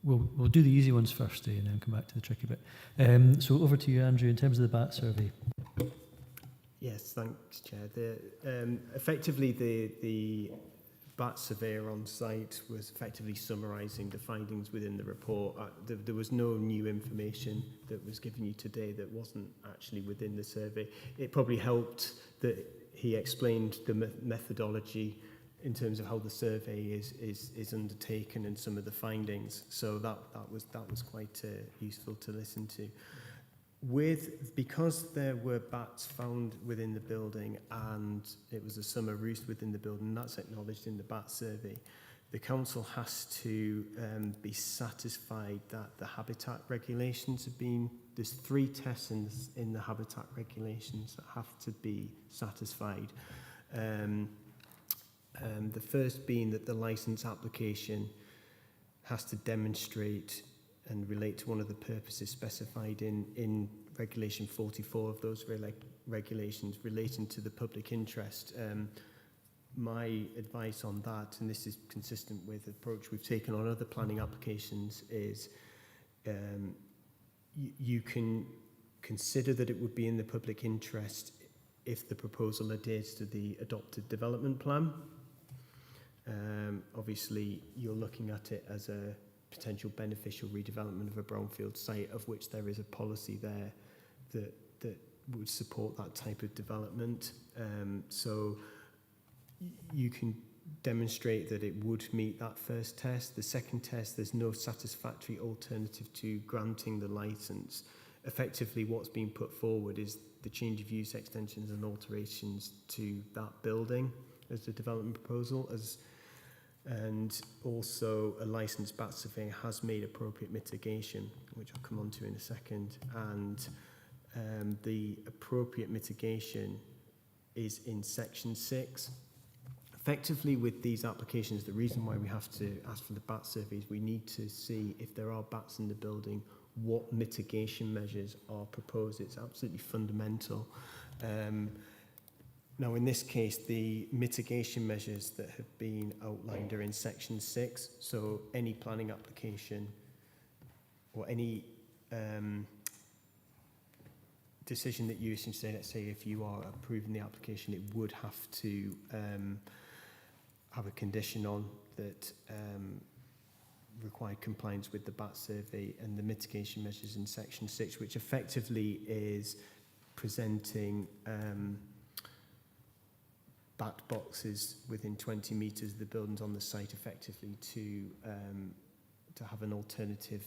we'll do the easy ones first, and then come back to the tricky bit. So over to you, Andrew, in terms of the BAT survey. Yes, thanks, Chair. Effectively, the BAT surveyor on site was effectively summarising the findings within the report. There was no new information that was given you today that wasn't actually within the survey. It probably helped that he explained the methodology in terms of how the survey is undertaken and some of the findings. So that was quite useful to listen to. Because there were bats found within the building and it was a summer roost within the building, that's acknowledged in the bat survey, the council has to be satisfied that the habitat regulations have been, there's 3 tests in the habitat regulations that have to be satisfied. The first being that the licence application has to demonstrate and relate to one of the purposes specified in Regulation 44 of those regulations relating to the public interest. My advice on that, and this is consistent with the approach we've taken on other planning applications, is you can consider that it would be in the public interest if the proposal adheres to the adopted development plan. Obviously, you're looking at it as a potential beneficial redevelopment of a brownfield site, of which there is a policy there that would support that type of development. So you can demonstrate that it would meet that first test. The second test, there's no satisfactory alternative to granting the licence. Effectively, what's being put forward is the change of use extensions and alterations to that building as the development proposal, and also a licensed bat surveyor has made appropriate mitigation, which I'll come on to in a second, and the appropriate mitigation is in section 6. Effectively, with these applications, the reason why we have to ask for the bat surveys, we need to see if there are bats in the building, what mitigation measures are proposed. It's absolutely fundamental. Now, in this case, the mitigation measures that have been outlined are in section 6. So any planning application or any decision that you should say, let's say if you are approving the application, it would have to have a condition on that required compliance with the BAT survey and the mitigation measures in section 6, which effectively is presenting BAT boxes within 20 metres of the buildings on the site, effectively to have an alternative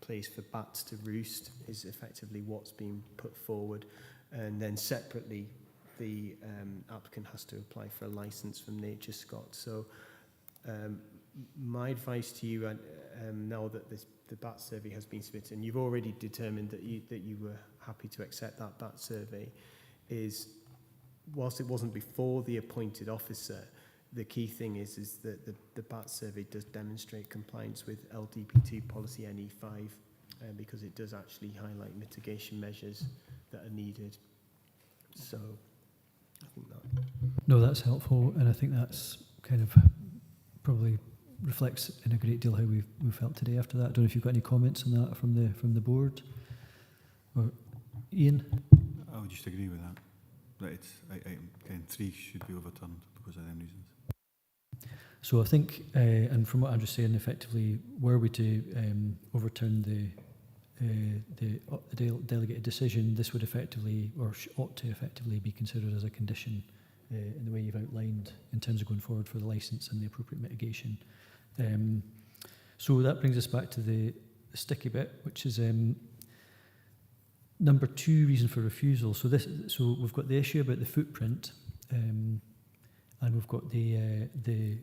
place for bats to roost is effectively what's being put forward. And then separately, the applicant has to apply for a licence from Nature Scott. So my advice to you, now that the BAT survey has been submitted, and you've already determined that you were happy to accept that BAT survey, is whilst it wasn't before the appointed officer, the key thing is that the BAT survey does demonstrate compliance with LDP2 policy NE5, because it does actually highlight mitigation measures that are needed. So I think that. No, that's helpful, and I think that's kind of probably reflects in a great deal how we've felt today after that. I don't know if you've got any comments on that from the board, or Ian. I would just agree with that. That it's item 3 should be overturned because of them reasons. So I think, and from what Andrew's saying, effectively, were we to overturn the delegated decision, this would effectively, or ought to effectively, be considered as a condition in the way you've outlined in terms of going forward for the licence and the appropriate mitigation. So that brings us back to the sticky bit, which is number 2, reason for refusal. So we've got the issue about the footprint, and we've got the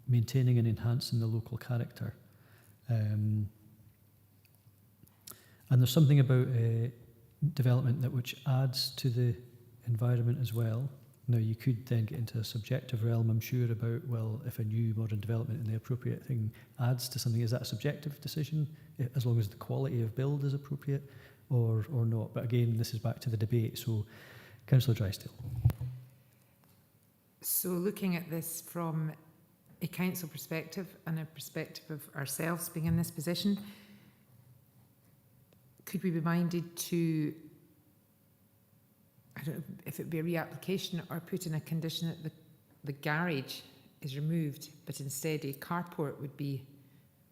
maintaining and enhancing the local character. And there's something about development which adds to the environment as well. Now, you could then get into a subjective realm, I'm sure, about, well, if a new modern development and the appropriate thing adds to something, is that a subjective decision, as long as the quality of build is appropriate, or not? But again, this is back to the debate. So, Councillor Drysdale. So looking at this from a council perspective and a perspective of ourselves being in this position, could we be minded to, I don't know if it be a reapplication or put in a condition that the garage is removed, but instead a carport would be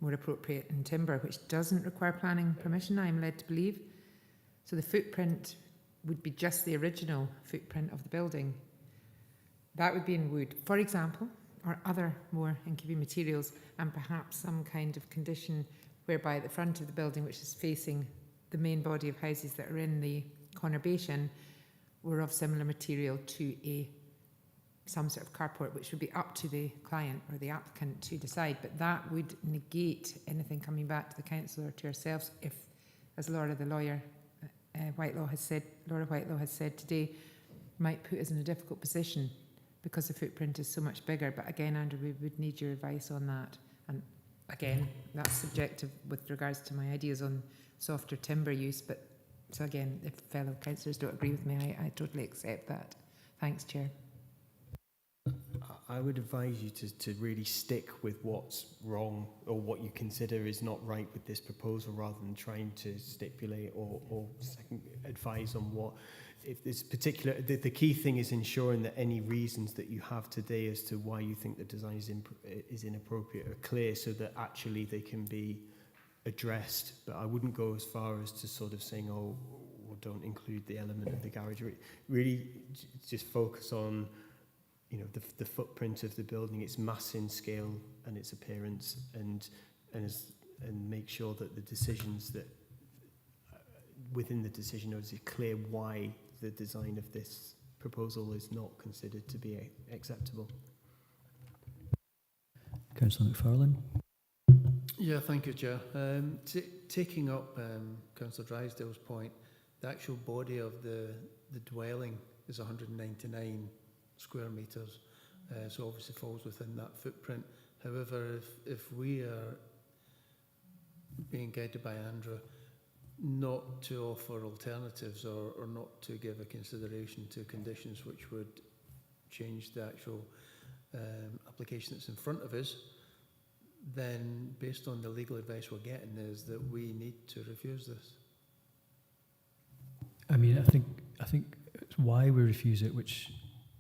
more appropriate in timber, which doesn't require planning permission, I'm led to believe. So the footprint would be just the original footprint of the building. That would be in wood, for example, or other more in keeping materials, and perhaps some kind of condition whereby the front of the building, which is facing the main body of houses that are in the conurbation, were of similar material to some sort of carport, which would be up to the client or the applicant to decide. But that would negate anything coming back to the council or to ourselves if, as Laura Whitelaw has said today, might put us in a difficult position because the footprint is so much bigger. But again, Andrew, we would need your advice on that. And again, that's subjective with regards to my ideas on softer timber use. But so again, if fellow councillors don't agree with me, I totally accept that. Thanks, Chair. I would advise you to really stick with what's wrong or what you consider is not right with this proposal, rather than trying to stipulate or advise on what. If there's particular, the key thing is ensuring that any reasons that you have today as to why you think the design is inappropriate are clear, so that actually they can be addressed. But I wouldn't go as far as to sort of saying, oh, well, don't include the element of the garage. Really just focus on, you know, the footprint of the building, its mass in scale and its appearance, and make sure that the decisions that within the decision is clear why the design of this proposal is not considered to be acceptable. Councillor McFarlane. Yeah, thank you, Chair. Taking up Councillor Drysdale's point, the actual body of the dwelling is 199 square metres, so obviously falls within that footprint. However, if we are being guided by Andrew not to offer alternatives or not to give a consideration to conditions which would change the actual application that's in front of us, then based on the legal advice we're getting is that we need to refuse this. I mean, I think it's why we refuse it, which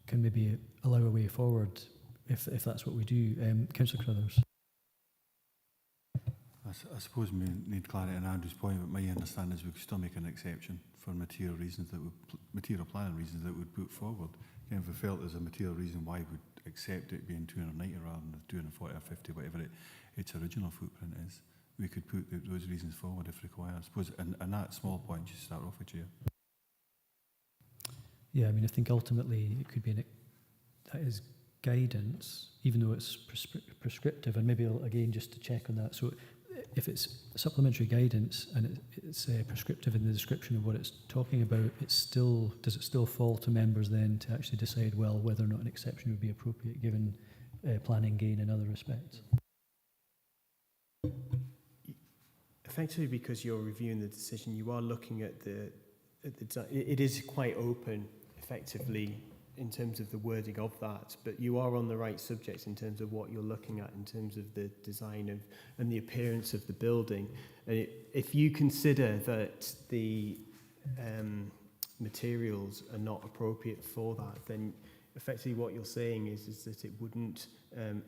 can maybe allow a way forward if that's what we do. Councillor Crothers. I suppose we need clarity on Andrew's point, but my understanding is we could still make an exception for material planning reasons that would put forward. Again, if we felt there's a material reason why we'd accept it being 290 rather than 240 or 50, whatever its original footprint is, we could put those reasons forward if required. I suppose, and that small point, just start off with, Chair. Yeah, I mean, I think ultimately it could be that is guidance, even though it's prescriptive, and maybe again just to check on that. So if it's supplementary guidance and it's prescriptive in the description of what it's talking about, does it still fall to members then to actually decide, well, whether or not an exception would be appropriate given planning gain in other respects? Effectively, because you're reviewing the decision, you are looking at it is quite open, effectively, in terms of the wording of that, but you are on the right subject in terms of what you're looking at in terms of the design and the appearance of the building. And if you consider that the materials are not appropriate for that, then effectively what you're saying is that it wouldn't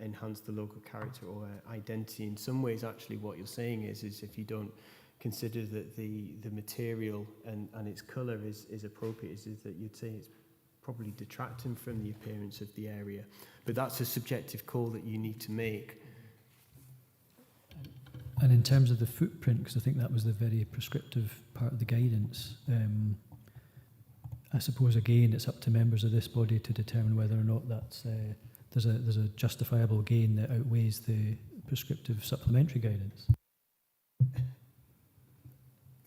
enhance the local character or identity. In some ways, actually, what you're saying is if you don't consider that the material and its colour is appropriate, is that you'd say it's probably detracting from the appearance of the area. But that's a subjective call that you need to make. And in terms of the footprint, because I think that was the very prescriptive part of the guidance, I suppose again it's up to members of this body to determine whether or not that's there's a justifiable gain that outweighs the prescriptive supplementary guidance.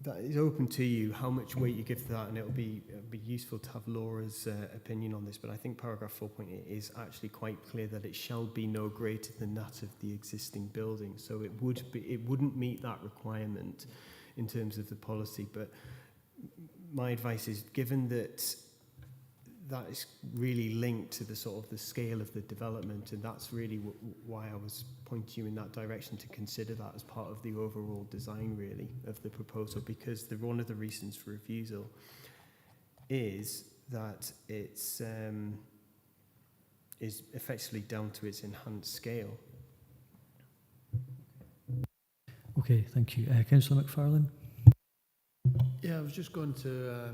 That is open to you, how much weight you give to that, and it'll be useful to have Laura's opinion on this, but I think paragraph 4.8 is actually quite clear that it shall be no greater than that of the existing building. So it wouldn't meet that requirement in terms of the policy, but my advice is, given that that is really linked to the sort of the scale of the development, and that's really why I was pointing you in that direction, to consider that as part of the overall design really of the proposal, because one of the reasons for refusal is that it's is effectively down to its enhanced scale. Okay, thank you. Councillor McFarlane? Yeah, I was just going to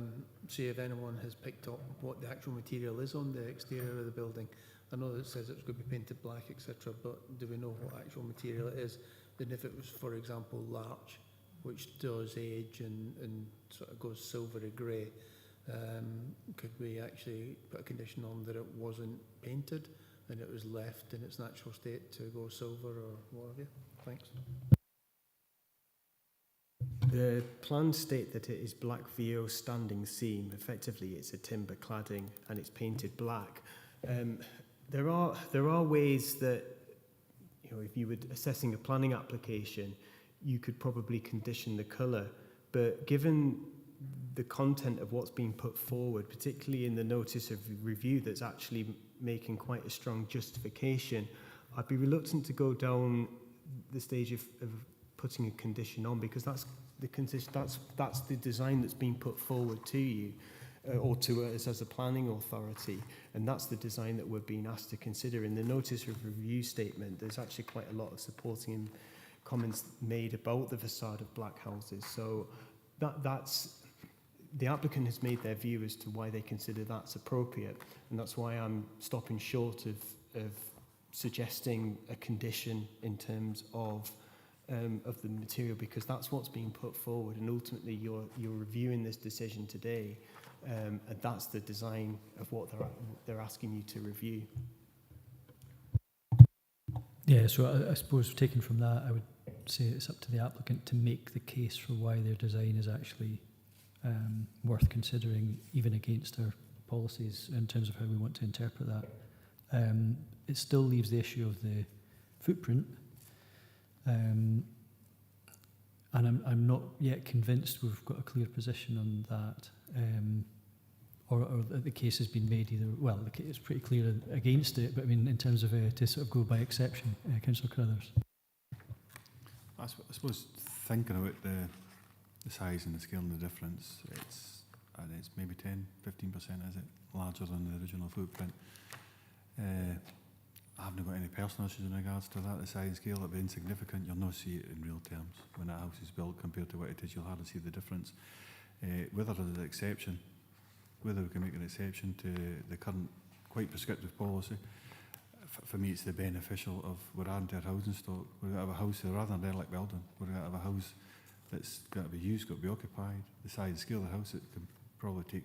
see if anyone has picked up what the actual material is on the exterior of the building. I know that it says it's going to be painted black, etc., but do we know what actual material it is? And if it was, for example, larch, which does age and sort of goes silvery grey, could we actually put a condition on that it wasn't painted and it was left in its natural state to go silver or what have you? Thanks. The plans state that it is black VO standing seam. Effectively, it's a timber cladding and it's painted black. There are ways that, you know, if you were assessing a planning application, you could probably condition the colour. But given the content of what's being put forward, particularly in the notice of review that's actually making quite a strong justification, I'd be reluctant to go down the stage of putting a condition on, because that's the condition, that's the design that's been put forward to you or to us as a planning authority, and that's the design that we're being asked to consider. In the notice of review statement, there's actually quite a lot of supporting comments made about the facade of black houses. So that's the applicant has made their view as to why they consider that's appropriate, and that's why I'm stopping short of suggesting a condition in terms of the material, because that's what's being put forward, and ultimately you're reviewing this decision today, and that's the design of what they're asking you to review. Yeah, so I suppose taken from that, I would say it's up to the applicant to make the case for why their design is actually worth considering, even against our policies in terms of how we want to interpret that. It still leaves the issue of the footprint. And I'm not yet convinced we've got a clear position on that. or the case has been made either, well, it's pretty clear against it, but I mean, in terms of to sort of go by exception, Councillor Carruthers. I suppose thinking about the size and the scale and the difference, it's maybe 10-15%, is it, larger than the original footprint. I haven't got any personal issues in regards to that. The size and scale, it'll be insignificant. You'll not see it in real terms. When that house is built compared to what it is, you'll hardly see the difference. Whether there's an exception, whether we can make an exception to the current quite prescriptive policy, for me it's the beneficial of we're adding to our housing stock. We're going to have a house, rather than a derelict building, we're going to have a house that's got to be used, got to be occupied. The size and scale of the house, it can probably take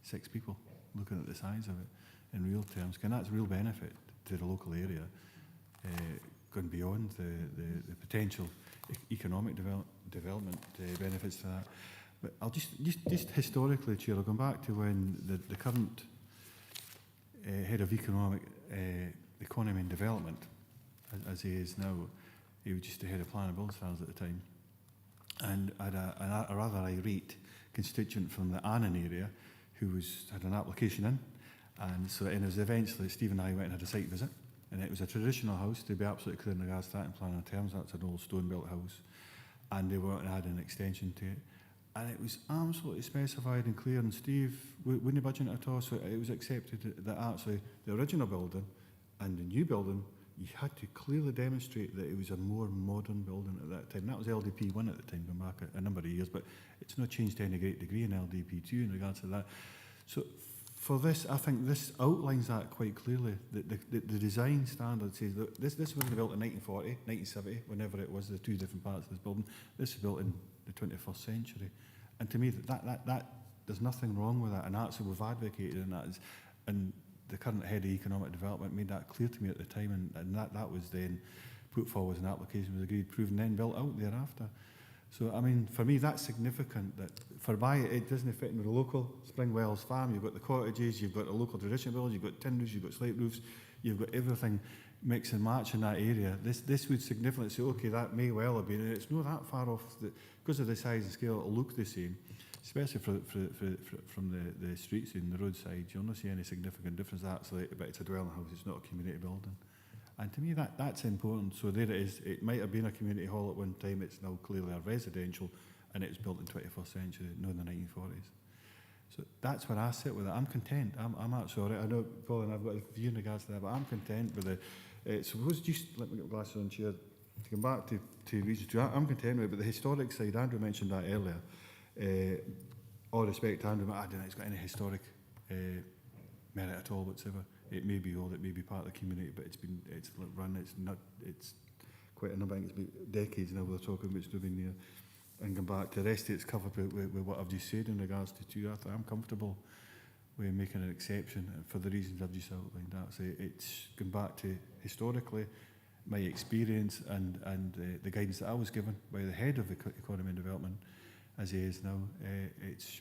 6 people looking at the size of it in real terms. And that's real benefit to the local area, going beyond the potential economic development benefits to that. But I'll just historically, Chair, I'll go back to when the current head of economy and development, as he is now, he was just the head of planning and building standards at the time, and had a rather irate constituent from the Annan area who had an application in. And so it was eventually, Steve and I went and had a site visit, and it was a traditional house, to be absolutely clear in regards to that in planning terms. That's an old stone-built house, and they went and had an extension to it, and it was absolutely specified and clear, and Steve wouldn't budge on it at all, so it was accepted that actually the original building and the new building, you had to clearly demonstrate that it was a more modern building at that time. That was LDP 1 at the time, going back a number of years, but it's not changed to any great degree in LDP 2 in regards to that. So for this, I think this outlines that quite clearly. The design standard says that this wasn't built in 1940, 1970, whenever it was, the 2 different parts of this building. This is built in the 21st century. And to me, that there's nothing wrong with that. And actually, we've advocated in that. And the current head of economic development made that clear to me at the time. And that was then put forward as an application, was agreed, approved, and then built out thereafter. So, I mean, for me, that's significant that for it doesn't fit in with the local Springwells farm. You've got the cottages, you've got the local traditional buildings, you've got tin roofs, you've got slate roofs, you've got everything mix and match in that area. This would significantly say, okay, that may well have been, and it's not that far off, because of the size and scale, it'll look the same, especially from the streets and the roadside. You'll not see any significant difference actually, but it's a dwelling house, it's not a community building. And to me, that's important. So there it is. It might have been a community hall at one time. It's now clearly a residential, and it was built in the 21st century, not in the 1940s. So that's where I sit with it. I'm content. I'm actually all right. I know, Paul, and I've got a view in regards to that, but I'm content with it. Suppose just let me get my glasses on, Chair, to come back to Region 2. I'm content with it, but the historic side, Andrew mentioned that earlier. All respect to Andrew, I don't think it's got any historic merit at all whatsoever. It may be old, it may be part of the community, but it's quite a number. I think it's been decades now we're talking about it's been there. And come back to the rest of it's covered with what I've just said in regards to 2. I'm comfortable with making an exception for the reasons I've just outlined. It's gone back to historically my experience and the guidance that I was given by the head of economy and development, as he is now.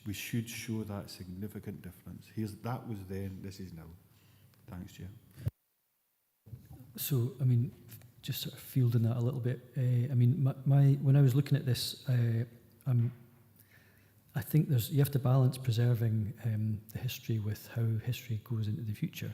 We should show that significant difference. That was then, this is now. Thanks, Chair. So, I mean, just sort of fielding that a little bit. I mean, when I was looking at this, I think you have to balance preserving the history with how history goes into the future,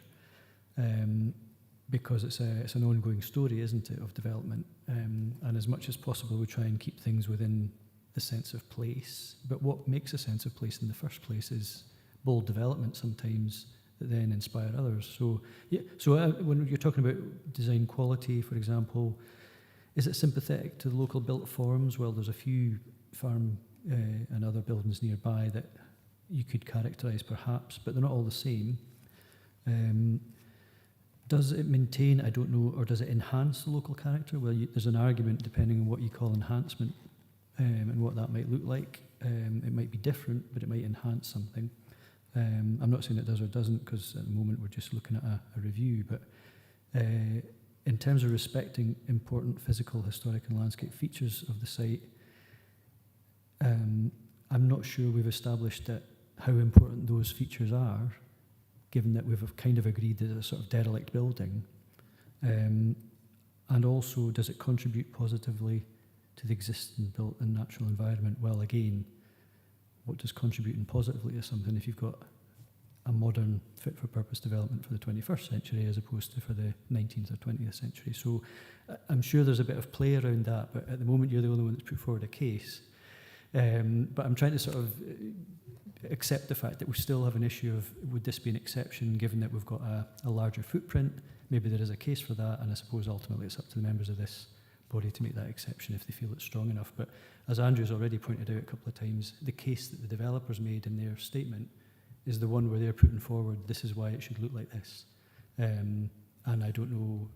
because it's an ongoing story, isn't it, of development. And as much as possible, we try and keep things within the sense of place. But what makes a sense of place in the first place is bold development sometimes that then inspire others. So, yeah. So when you're talking about design quality, for example, is it sympathetic to the local built forms? Well, there's a few farm and other buildings nearby that you could characterise perhaps, but they're not all the same. Does it maintain, I don't know, or does it enhance the local character? Well, there's an argument depending on what you call enhancement and what that might look like. It might be different, but it might enhance something. I'm not saying it does or doesn't, because at the moment we're just looking at a review, but in terms of respecting important physical, historic and landscape features of the site, I'm not sure we've established how important those features are, given that we've kind of agreed that it's a sort of derelict building. And also, does it contribute positively to the existing built and natural environment? Well, again, what does contributing positively to something if you've got a modern fit-for-purpose development for the 21st century as opposed to for the 19th or 20th century. So I'm sure there's a bit of play around that, but at the moment you're the only one that's put forward a case. But I'm trying to sort of accept the fact that we still have an issue of, would this be an exception given that we've got a larger footprint? Maybe there is a case for that, and I suppose ultimately it's up to the members of this body to make that exception if they feel it's strong enough. But as Andrew's already pointed out a couple of times, the case that the developers made in their statement is the one where they're putting forward, this is why it should look like this. And I don't know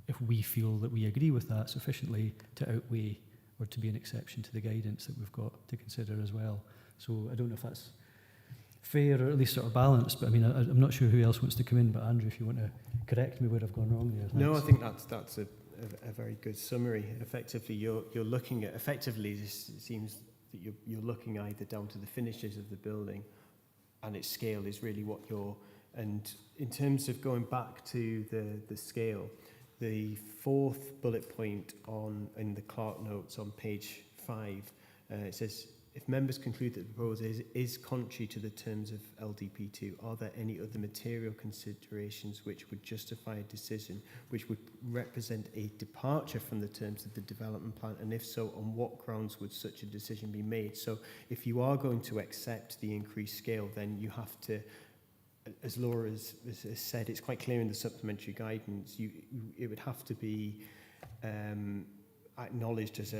if we feel that we agree with that sufficiently to outweigh or to be an exception to the guidance that we've got to consider as well. So I don't know if that's fair or at least sort of balanced, but I mean, I'm not sure who else wants to come in, but Andrew, if you want to correct me where I've gone wrong there. Thanks. No, I think that's a very good summary. Effectively, you're looking at, effectively, this, it seems that you're looking either down to the finishes of the building, and its scale is really what you're, and in terms of going back to the scale, the fourth bullet point in the Clark notes on page 5, it says, if members conclude that the proposal is contrary to the terms of LDP2, are there any other material considerations which would justify a decision which would represent a departure from the terms of the development plan? And if so, on what grounds would such a decision be made? So if you are going to accept the increased scale, then you have to, as Laura has said, it's quite clear in the supplementary guidance, it would have to be acknowledged as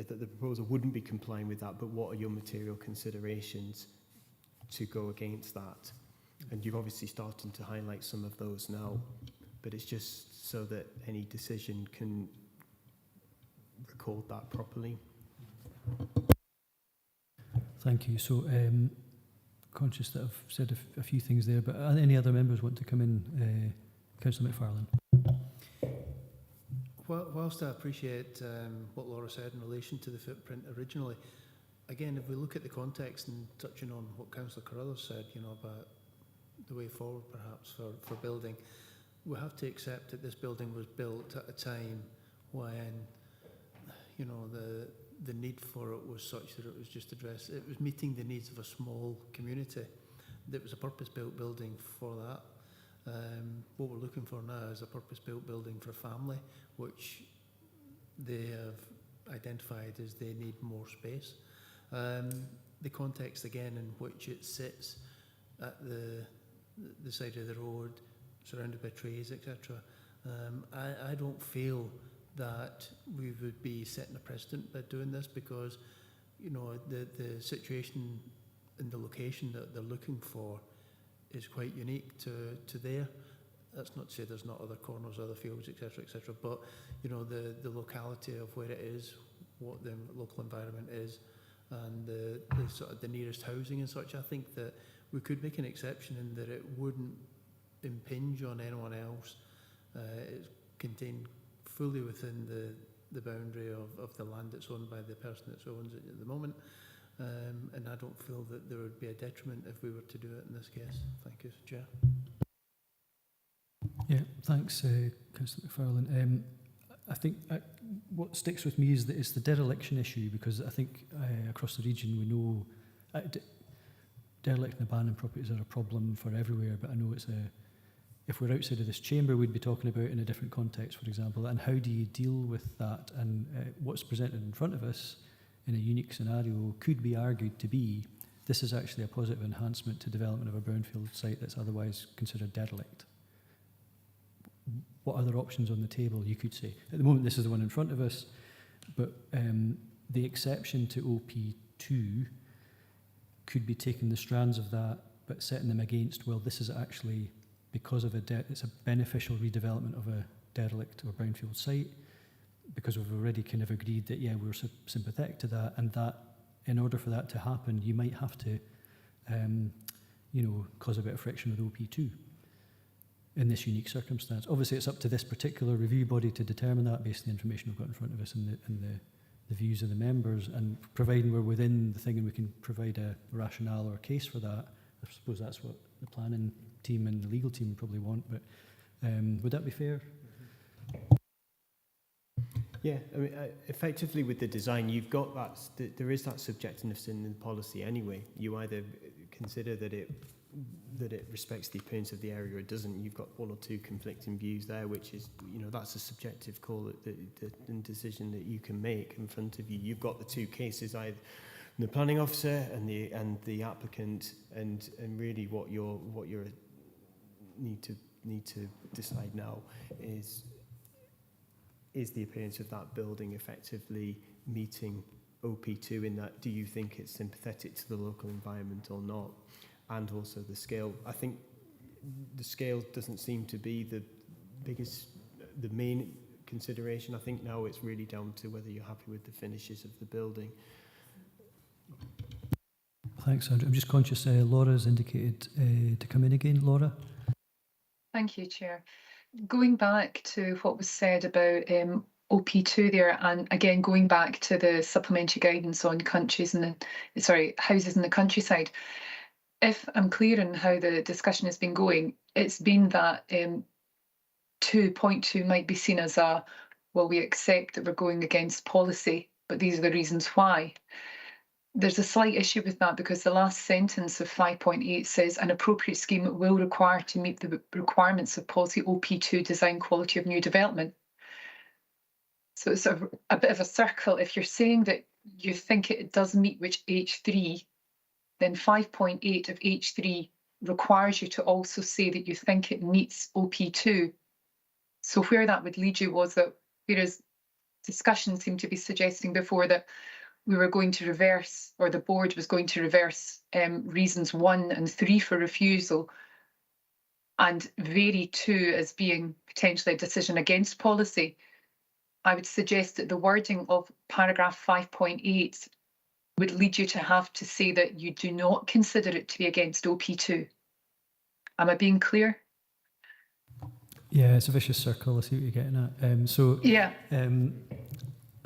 that the proposal wouldn't be complying with that, but what are your material considerations to go against that? And you've obviously started to highlight some of those now, but it's just so that any decision can record that properly. Thank you. So, conscious that I've said a few things there, but any other members want to come in? Councillor McFarlane. Well, whilst I appreciate what Laura said in relation to the footprint originally, again, if we look at the context and touching on what Councillor Carruthers said, you know, about the way forward perhaps for building, we have to accept that this building was built at a time when, you know, the need for it was such that it was just addressed, it was meeting the needs of a small community. It was a purpose-built building for that. What we're looking for now is a purpose-built building for family, which they have identified as they need more space. The context again in which it sits at the side of the road, surrounded by trees, etc. I don't feel that we would be setting a precedent by doing this, because, you know, the situation and the location that they're looking for is quite unique to there. That's not to say there's not other corners, other fields, etc., etc. But, you know, the locality of where it is, what the local environment is, and the sort of the nearest housing and such, I think that we could make an exception in that it wouldn't impinge on anyone else. It's contained fully within the boundary of the land that's owned by the person that owns it at the moment. And I don't feel that there would be a detriment if we were to do it in this case. Thank you, Chair. Yeah, thanks, Councillor McFarlane. I think what sticks with me is that it's the dereliction issue, because I think across the region we know derelict and abandoned properties are a problem for everywhere, but I know it's if we're outside of this chamber, we'd be talking about it in a different context, for example. And how do you deal with that? And what's presented in front of us in a unique scenario could be argued to be, this is actually a positive enhancement to development of a brownfield site that's otherwise considered derelict. What other options on the table, you could say? At the moment, this is the one in front of us, but the exception to OP2 could be taking the strands of that, but setting them against, well, this is actually, because of it's a beneficial redevelopment of a derelict or brownfield site, because we've already kind of agreed that, yeah, we're sympathetic to that, and that in order for that to happen, you might have to, you know, cause a bit of friction with OP2 in this unique circumstance. Obviously, it's up to this particular review body to determine that based on the information we've got in front of us and the views of the members, and providing we're within the thing and we can provide a rationale or a case for that. I suppose that's what the planning team and the legal team probably want, but would that be fair? Yeah, I mean, effectively with the design, you've got that, there is that subjectiveness in the policy anyway. You either consider that it respects the appearance of the area or it doesn't. You've got one or two conflicting views there, which is, you know, that's a subjective call and decision that you can make in front of you. You've got the two cases, either the planning officer and the applicant, and really what you need to decide now is the appearance of that building effectively meeting OP2 in that, do you think it's sympathetic to the local environment or not? And also the scale. I think the scale doesn't seem to be the main consideration. I think now it's really down to whether you're happy with the finishes of the building. Thanks, Andrew. I'm just conscious Laura's indicated to come in again. Laura? Thank you, Chair. Going back to what was said about OP2 there, and again going back to the supplementary guidance on houses in the countryside. If I'm clear in how the discussion has been going, it's been that 2.2 might be seen as we accept that we're going against policy, but these are the reasons why. There's a slight issue with that because the last sentence of 5.8 says an appropriate scheme will require to meet the requirements of policy OP2 design quality of new development. So it's a bit of a circle. If you're saying that you think it does meet which H3, then 5.8 of H3 requires you to also say that you think it meets OP2. So where that would lead you was that, whereas discussion seemed to be suggesting before that we were going to reverse, or the board was going to reverse reasons 1 and 3 for refusal and vary 2 as being potentially a decision against policy, I would suggest that the wording of paragraph 5.8 would lead you to have to say that you do not consider it to be against OP2. Am I being clear? Yeah, it's a vicious circle. I see what you're getting at.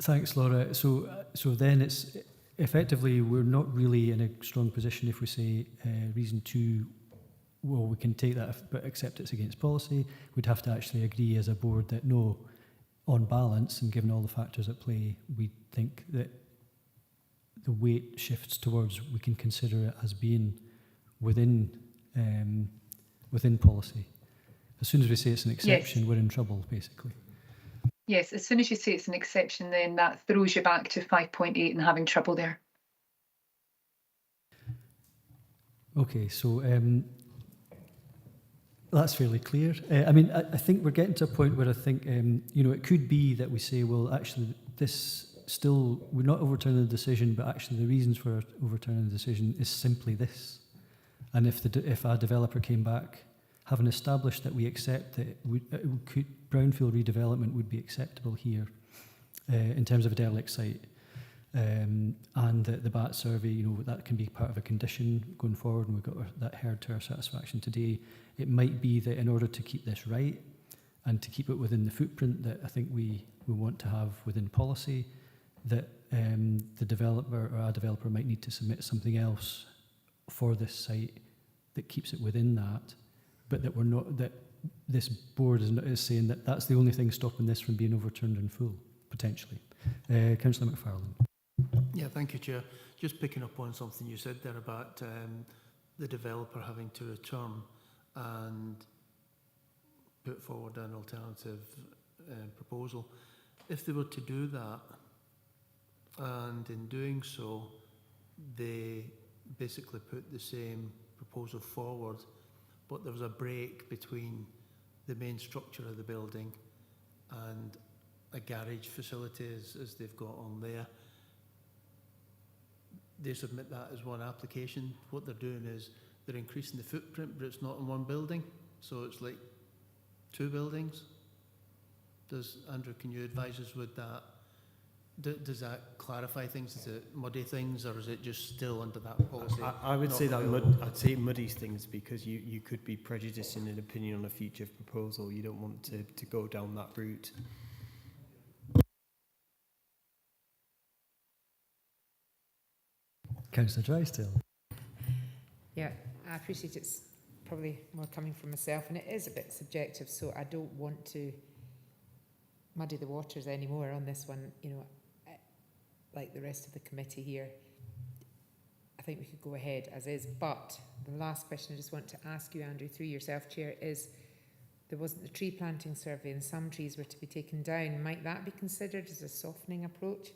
Thanks, Laura. So then it's effectively we're not really in a strong position if we say reason 2, well, we can take that but accept it's against policy. We'd have to actually agree as a board that no, on balance and given all the factors at play, we think that the weight shifts towards we can consider it as being within policy. As soon as we say it's an exception, yes, we're in trouble, basically. Yes, as soon as you say it's an exception, then that throws you back to 5.8 and having trouble there. Okay, so that's fairly clear. I think we're getting to a point where I think, it could be that we say, well, actually, this still, we're not overturning the decision, but actually the reasons for overturning the decision is simply this. And if a developer came back, having established that we accept that brownfield redevelopment would be acceptable here in terms of a derelict site, and the BAT survey, that can be part of a condition going forward, and we've got that heard to our satisfaction today. It might be that in order to keep this right and to keep it within the footprint that I think we want to have within policy, that the developer or a developer might need to submit something else for this site that keeps it within that, but that we're not, that this board is saying that that's the only thing stopping this from being overturned in full, potentially. Councillor McFarlane. Yeah, thank you, Chair. Just picking up on something you said there about the developer having to return and put forward an alternative proposal. If they were to do that, and in doing so, they basically put the same proposal forward, but there was a break between the main structure of the building and a garage facility as they've got on there. They submit that as one application. What they're doing is they're increasing the footprint, but it's not in one building, so it's like 2 buildings. Andrew, can you advise us with that? Does that clarify things? Is it muddy things, or is it just still under that policy? I would say that I'd say it muddies things because you could be prejudicing an opinion on a future proposal. You don't want to go down that route. Councillor Drysdale. Yeah, I appreciate it's probably more coming from myself, and it is a bit subjective, so I don't want to muddy the waters anymore on this one. Like the rest of the committee here, I think we could go ahead as is. But the last question I just want to ask you, Andrew, through yourself, Chair, is there wasn't the tree planting survey and some trees were to be taken down. Might that be considered as a softening approach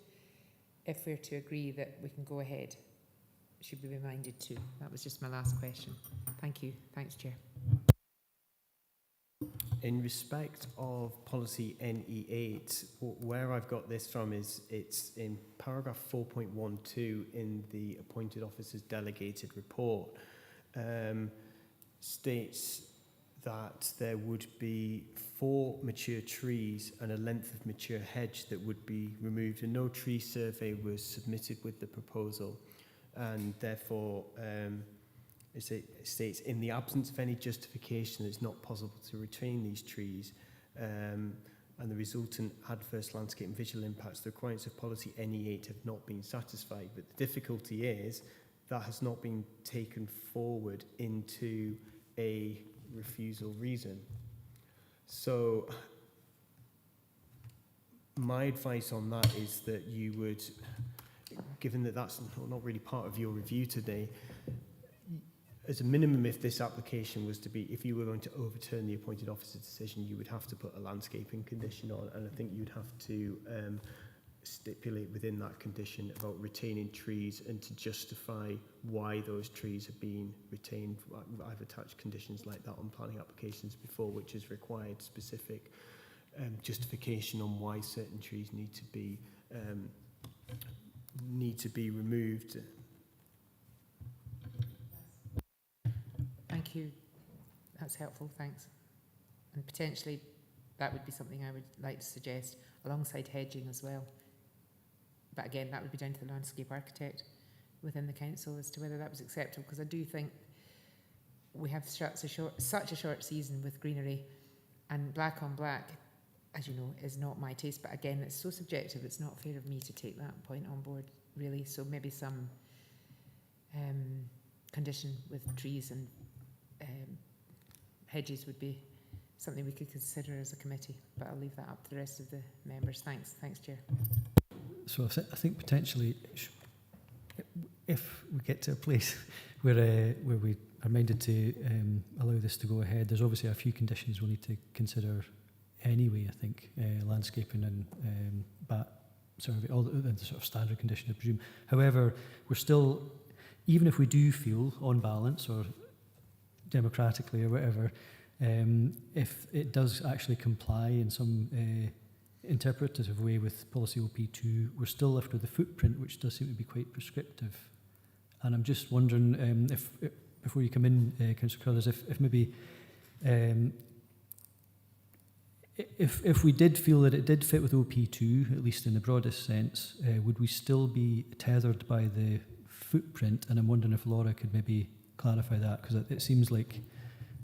if we're to agree that we can go ahead? Should we be minded to? That was just my last question. Thank you. Thanks, Chair. In respect of policy NE8, where I've got this from is it's in paragraph 4.12 in the appointed officer's delegated report. States that there would be 4 mature trees and a length of mature hedge that would be removed, and no tree survey was submitted with the proposal, and therefore it states, in the absence of any justification, it's not possible to retain these trees, and the resultant adverse landscape and visual impacts, the requirements of policy NE8 have not been satisfied. But the difficulty is that has not been taken forward into a refusal reason. So my advice on that is that you would, given that that's not really part of your review today, as a minimum, if this application was to be, if you were going to overturn the appointed officer's decision, you would have to put a landscaping condition on, and I think you'd have to stipulate within that condition about retaining trees and to justify why those trees have been retained. I've attached conditions like that on planning applications before, which has required specific justification on why certain trees need to be removed. Thank you. That's helpful, thanks. And potentially that would be something I would like to suggest alongside hedging as well. But again, that would be down to the landscape architect within the council as to whether that was acceptable, because I do think we have such a short season with greenery, and black on black, as you know, is not my taste. But again, it's so subjective, it's not fair of me to take that point on board, really. So maybe some condition with trees and hedges would be something we could consider as a committee, but I'll leave that up to the rest of the members. Thanks, Chair. So I think potentially, if we get to a place where we are minded to allow this to go ahead, there's obviously a few conditions we'll need to consider anyway. I think landscaping and bat survey, all the sort of standard conditions, I presume. However, we're still, even if we do feel on balance or democratically or whatever, if it does actually comply in some interpretative way with policy OP2, we're still left with the footprint, which does seem to be quite prescriptive. And I'm just wondering if before you come in, Councillor Carruthers, if maybe if we did feel that it did fit with OP2, at least in the broadest sense, would we still be tethered by the footprint? And I'm wondering if Laura could maybe clarify that, because it seems like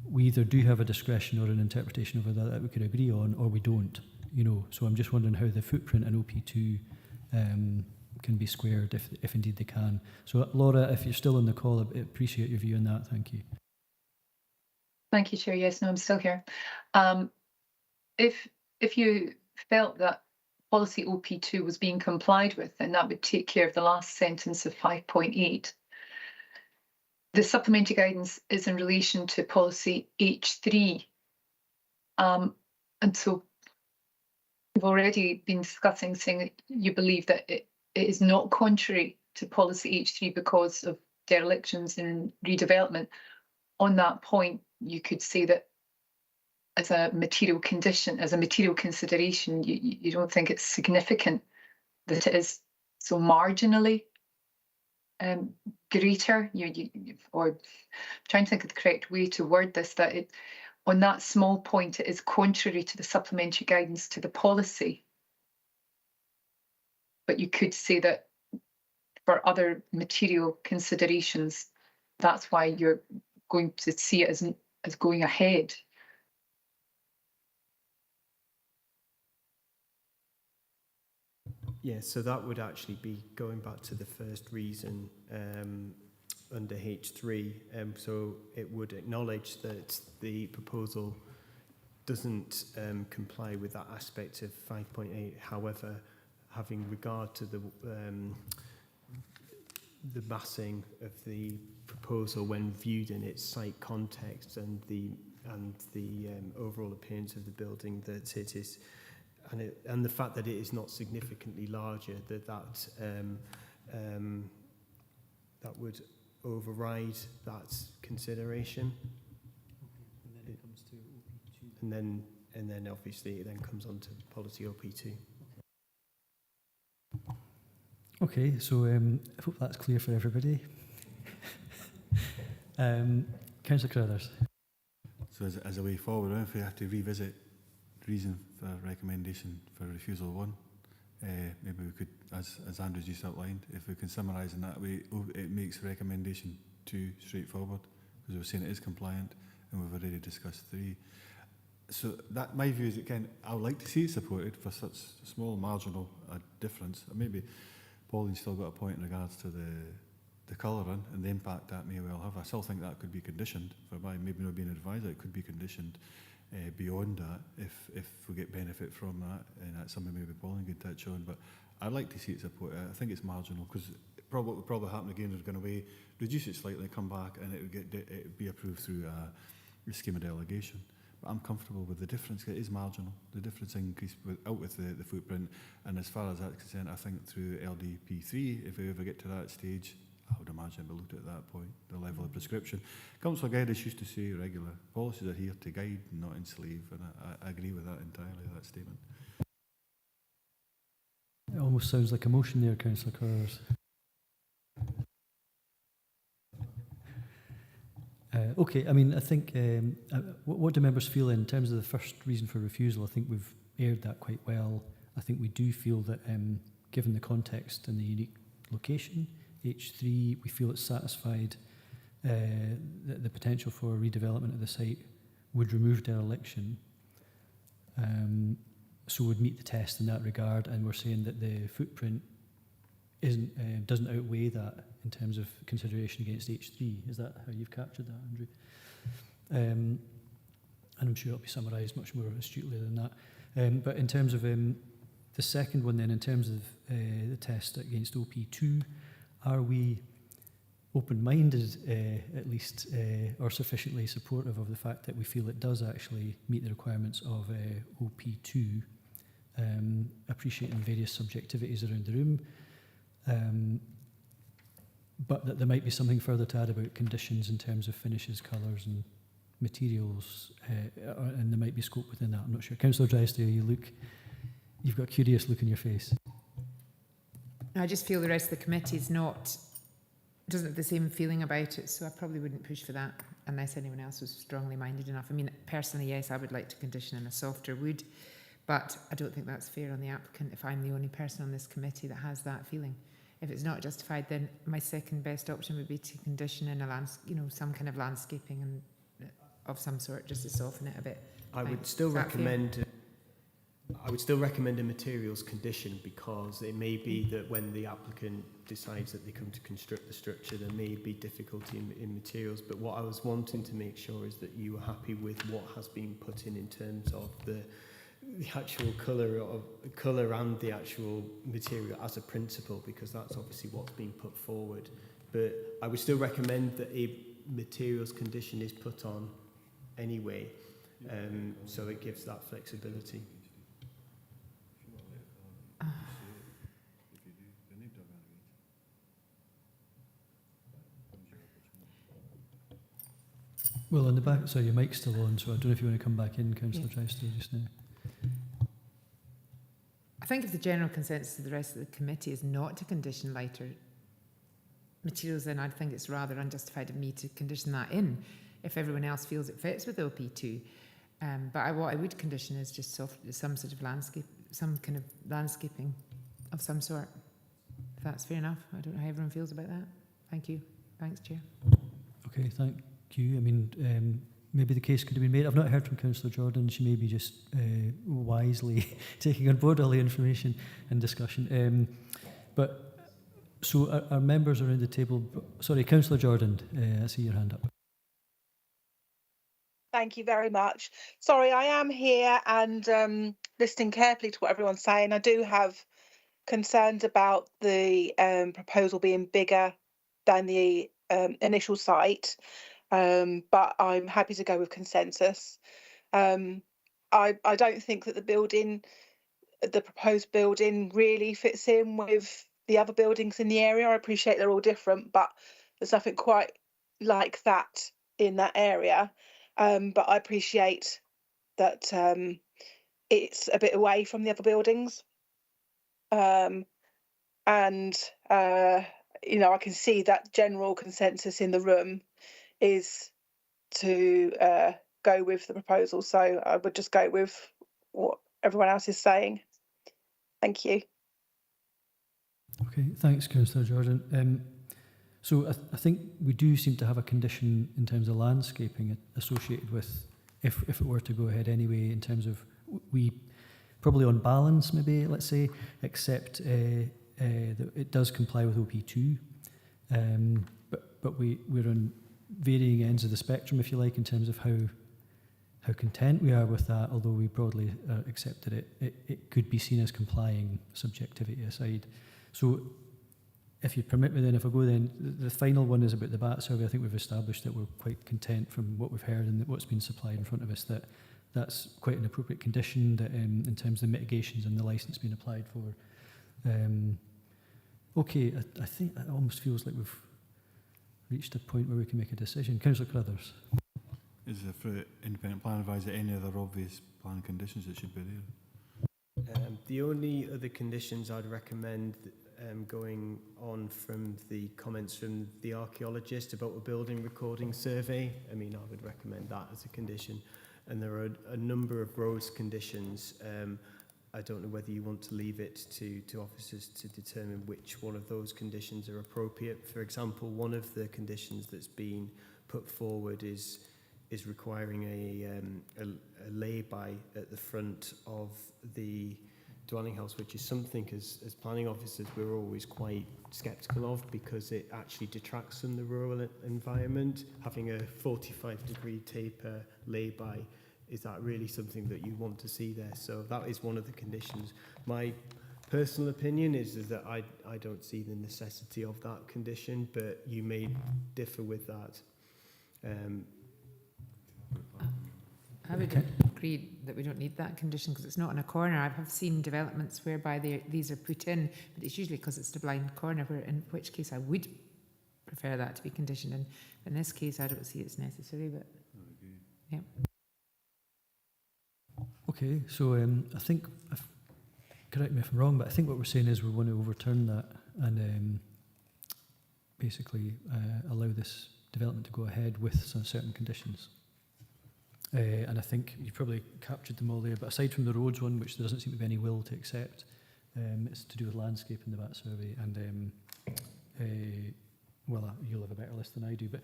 we either do have a discretion or an interpretation of that we could agree on, or we don't, you know. So I'm just wondering how the footprint and OP2 can be squared, if indeed they can. So Laura, if you're still on the call, I appreciate your view on that. Thank you. Thank you, Chair. Yes, no, I'm still here. If you felt that policy OP2 was being complied with, then that would take care of the last sentence of 5.8. The supplementary guidance is in relation to policy H3. And so we've already been discussing, saying that you believe that it is not contrary to policy H3 because of derelictions and redevelopment. On that point, you could say that as a material condition, as a material consideration, you don't think it's significant that it is so marginally greater, or I'm trying to think of the correct way to word this, that it, on that small point, it is contrary to the supplementary guidance to the policy. But you could say that for other material considerations, that's why you're going to see it as going ahead. Yeah, so that would actually be going back to the first reason under H3. So it would acknowledge that the proposal doesn't comply with that aspect of 5.8. However, having regard to massing of the proposal when viewed in its site context and the overall appearance of the building, that it is, and the fact that it is not significantly larger, that would override that consideration. And then it comes to OP2. And then obviously it then comes on to policy OP2. Okay, so I hope that's clear for everybody. Councillor Crothers. So as a way forward, if we have to revisit the reason for recommendation for refusal 1, maybe we could, as Andrew's just outlined, if we can summarise in that way, it makes recommendation 2 straightforward, because we're saying it is compliant, and we've already discussed 3. So that, my view is, again, I would like to see it supported for such a small marginal difference. Maybe Pauline's still got a point in regards to the colouring and the impact that may well have. I still think that could be conditioned, for my maybe not being an advisor, it could be conditioned beyond that if we get benefit from that, and that's something maybe Pauline could touch on. But I'd like to see it supported. I think it's marginal, because what would probably happen again is going to reduce it slightly, come back, and it would be approved through a scheme of delegation. But I'm comfortable with the difference. It is marginal. The difference increase out with the footprint. And as far as that's concerned, I think through LDP3, if we ever get to that stage, I would imagine we'll look at that point, the level of prescription. Councillor Geddes used to say regular policies are here to guide, not enslave, and I agree with that entirely, that statement. It almost sounds like a motion there, Councillor Crothers. Okay, I mean, I think, what do members feel in terms of the first reason for refusal? I think we've aired that quite well. I think we do feel that, given the context and the unique location, H3, we feel it's satisfied the potential for redevelopment of the site would remove dereliction, so would meet the test in that regard, and we're saying that the footprint doesn't outweigh that in terms of consideration against H3. Is that how you've captured that, Andrew? And I'm sure it'll be summarised much more astutely than that. But in terms of the second one then, in terms of the test against OP2, are we open-minded, at least, or sufficiently supportive of the fact that we feel it does actually meet the requirements of OP2, appreciating various subjectivities around the room, but that there might be something further to add about conditions in terms of finishes, colours and materials, and there might be scope within that. I'm not sure. Councillor Drysdale, you've got a curious look in your face. I just feel the rest of the committee doesn't have the same feeling about it, so I probably wouldn't push for that unless anyone else was strongly minded enough. I mean, personally, yes, I would like to condition in a softer wood, but I don't think that's fair on the applicant if I'm the only person on this committee that has that feeling. If it's not justified, then my second best option would be to condition in some kind of landscaping and of some sort, just to soften it a bit. I would still recommend a materials condition, because it may be that when the applicant decides that they come to construct the structure, there may be difficulty in materials. But what I was wanting to make sure is that you were happy with what has been put in terms of the actual colour and the actual material as a principle, because that's obviously what's been put forward. But I would still recommend that a materials condition is put on anyway, so it gives that flexibility. Well, on the back, sorry, your mic's still on, so I don't know if you want to come back in, Councillor Drysdale, just now. I think if the general consensus of the rest of the committee is not to condition lighter materials, then I think it's rather unjustified of me to condition that in if everyone else feels it fits with OP2. But what I would condition is just some sort of landscape, some kind of landscaping of some sort. If that's fair enough. I don't know how everyone feels about that. Thank you. Thanks, Chair. Okay, thank you. I mean, maybe the case could have been made. I've not heard from Councillor Jordan. She may be just wisely taking on board all the information and discussion. So our members around the table. Sorry, Councillor Jordan, I see your hand up. Thank you very much. Sorry, I am here and listening carefully to what everyone's saying. I do have concerns about the proposal being bigger than the initial site, but I'm happy to go with consensus. I don't think that the proposed building really fits in with the other buildings in the area. I appreciate they're all different, but there's nothing quite like that in that area. But I appreciate that it's a bit away from the other buildings. And I can see that general consensus in the room is to go with the proposal. So I would just go with what everyone else is saying. Thank you. Okay, thanks, Councillor Jordan. So I think we do seem to have a condition in terms of landscaping associated with if it were to go ahead anyway, in terms of we probably on balance maybe, let's say, accept that it does comply with OP2, but we're on varying ends of the spectrum, if you like, in terms of how content we are with that, although we broadly accept that it could be seen as complying, subjectivity aside. So if you permit me then, if I go then, the final one is about the bat survey. I think we've established that we're quite content from what we've heard and what's been supplied in front of us, that that's quite an appropriate condition that in terms of the mitigations and the licence being applied for. Okay, I think it almost feels like we've reached a point where we can make a decision. Councillor Crothers. Is there for independent plan advisor any other obvious plan conditions that should be there? The only other conditions I'd recommend going on from the comments from the archaeologist about a building recording survey, I mean, I would recommend that as a condition. And there are a number of roads conditions. I don't know whether you want to leave it to officers to determine which one of those conditions are appropriate. For example, one of the conditions that's been put forward is requiring a lay-by at the front of the dwelling house, which is something as planning officers we're always quite sceptical of, because it actually detracts from the rural environment. Having a 45-degree taper lay-by, is that really something that you want to see there? So that is one of the conditions. My personal opinion is that I don't see the necessity of that condition, but you may differ with that. I would agree that we don't need that condition because it's not in a corner. I have seen developments whereby these are put in, but it's usually because it's a blind corner, in which case I would prefer that to be conditioned. And in this case, I don't see it's necessary, but yeah. Okay, so I think, correct me if I'm wrong, but I think what we're saying is we want to overturn that and basically allow this development to go ahead with some certain conditions. And I think you probably captured them all there, but aside from the roads one, which there doesn't seem to be any will to accept, it's to do with landscape in the VAT survey, and well, you'll have a better list than I do, but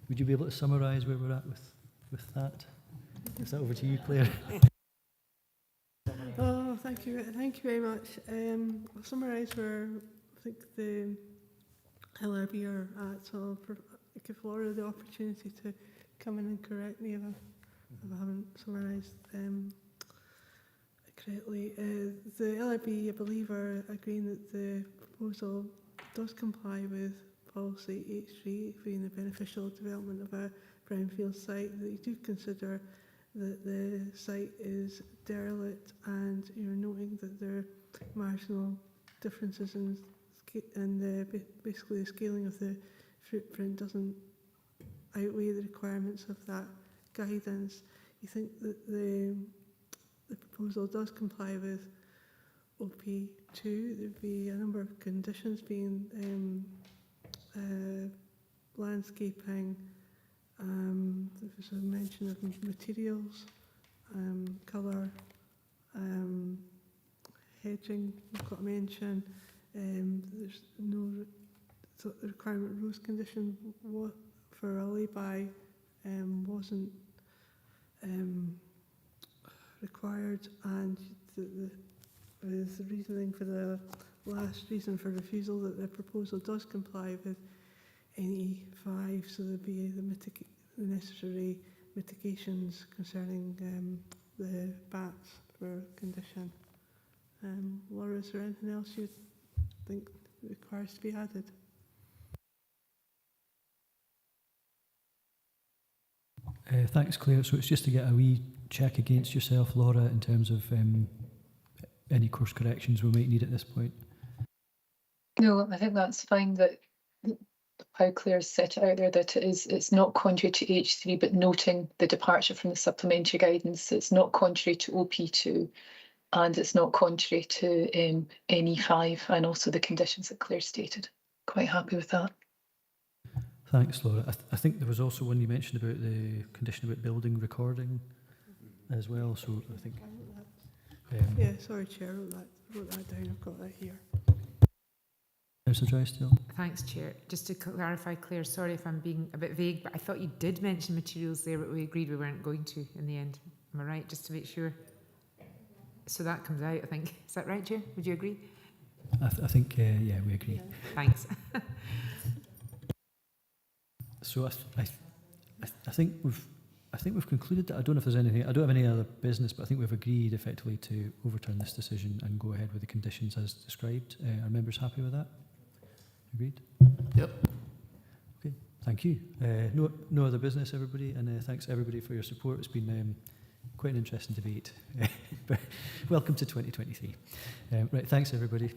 would you be able to summarise where we're at with that? Is that over to you, Claire? Oh, thank you very much. I'll summarise where I think the LRB are at, so I'll give Laura the opportunity to come in and correct me if I haven't summarised correctly. The LRB, I believe, are agreeing that the proposal does comply with policy H3, being the beneficial development of a brownfield site, that you do consider that the site is derelict, and you're noting that there are marginal differences in basically the scaling of the footprint doesn't outweigh the requirements of that guidance. You think that the proposal does comply with OP2. There'd be a number of conditions being landscaping. There was a mention of materials, colour, hedging. We've got a mention. There's no the requirement rules condition for a lay-by wasn't required, and the reasoning for the last reason for refusal that the proposal does comply with NE5, so there'd be the necessary mitigations concerning the bats for condition. Laura, is there anything else you think requires to be added? Thanks, Claire. So it's just to get a wee check against yourself, Laura, in terms of any course corrections we might need at this point. No, I think that's fine, that how Claire's set it out there, that it's not contrary to H3, but noting the departure from the supplementary guidance. It's not contrary to OP2, and it's not contrary to NE5, and also the conditions that Claire stated. Quite happy with that. Thanks, Laura. I think there was also one you mentioned about the condition about building recording as well. So I think. Yeah, sorry, Chair, wrote that down. I've got that here. Councillor Drysdale. Thanks, Chair. Just to clarify, Claire, sorry if I'm being a bit vague, but I thought you did mention materials there, but we agreed we weren't going to in the end. Am I right? Just to make sure. So that comes out, I think. Is that right, Chair? Would you agree? I think, yeah, we agree. Thanks. So I think we've concluded that. I don't know if there's anything. I don't have any other business, but I think we've agreed effectively to overturn this decision and go ahead with the conditions as described. Are members happy with that? Agreed? Yep. Okay, thank you. No other business, everybody, and thanks everybody for your support. It's been quite an interesting debate. Welcome to 2023. Right, thanks everybody.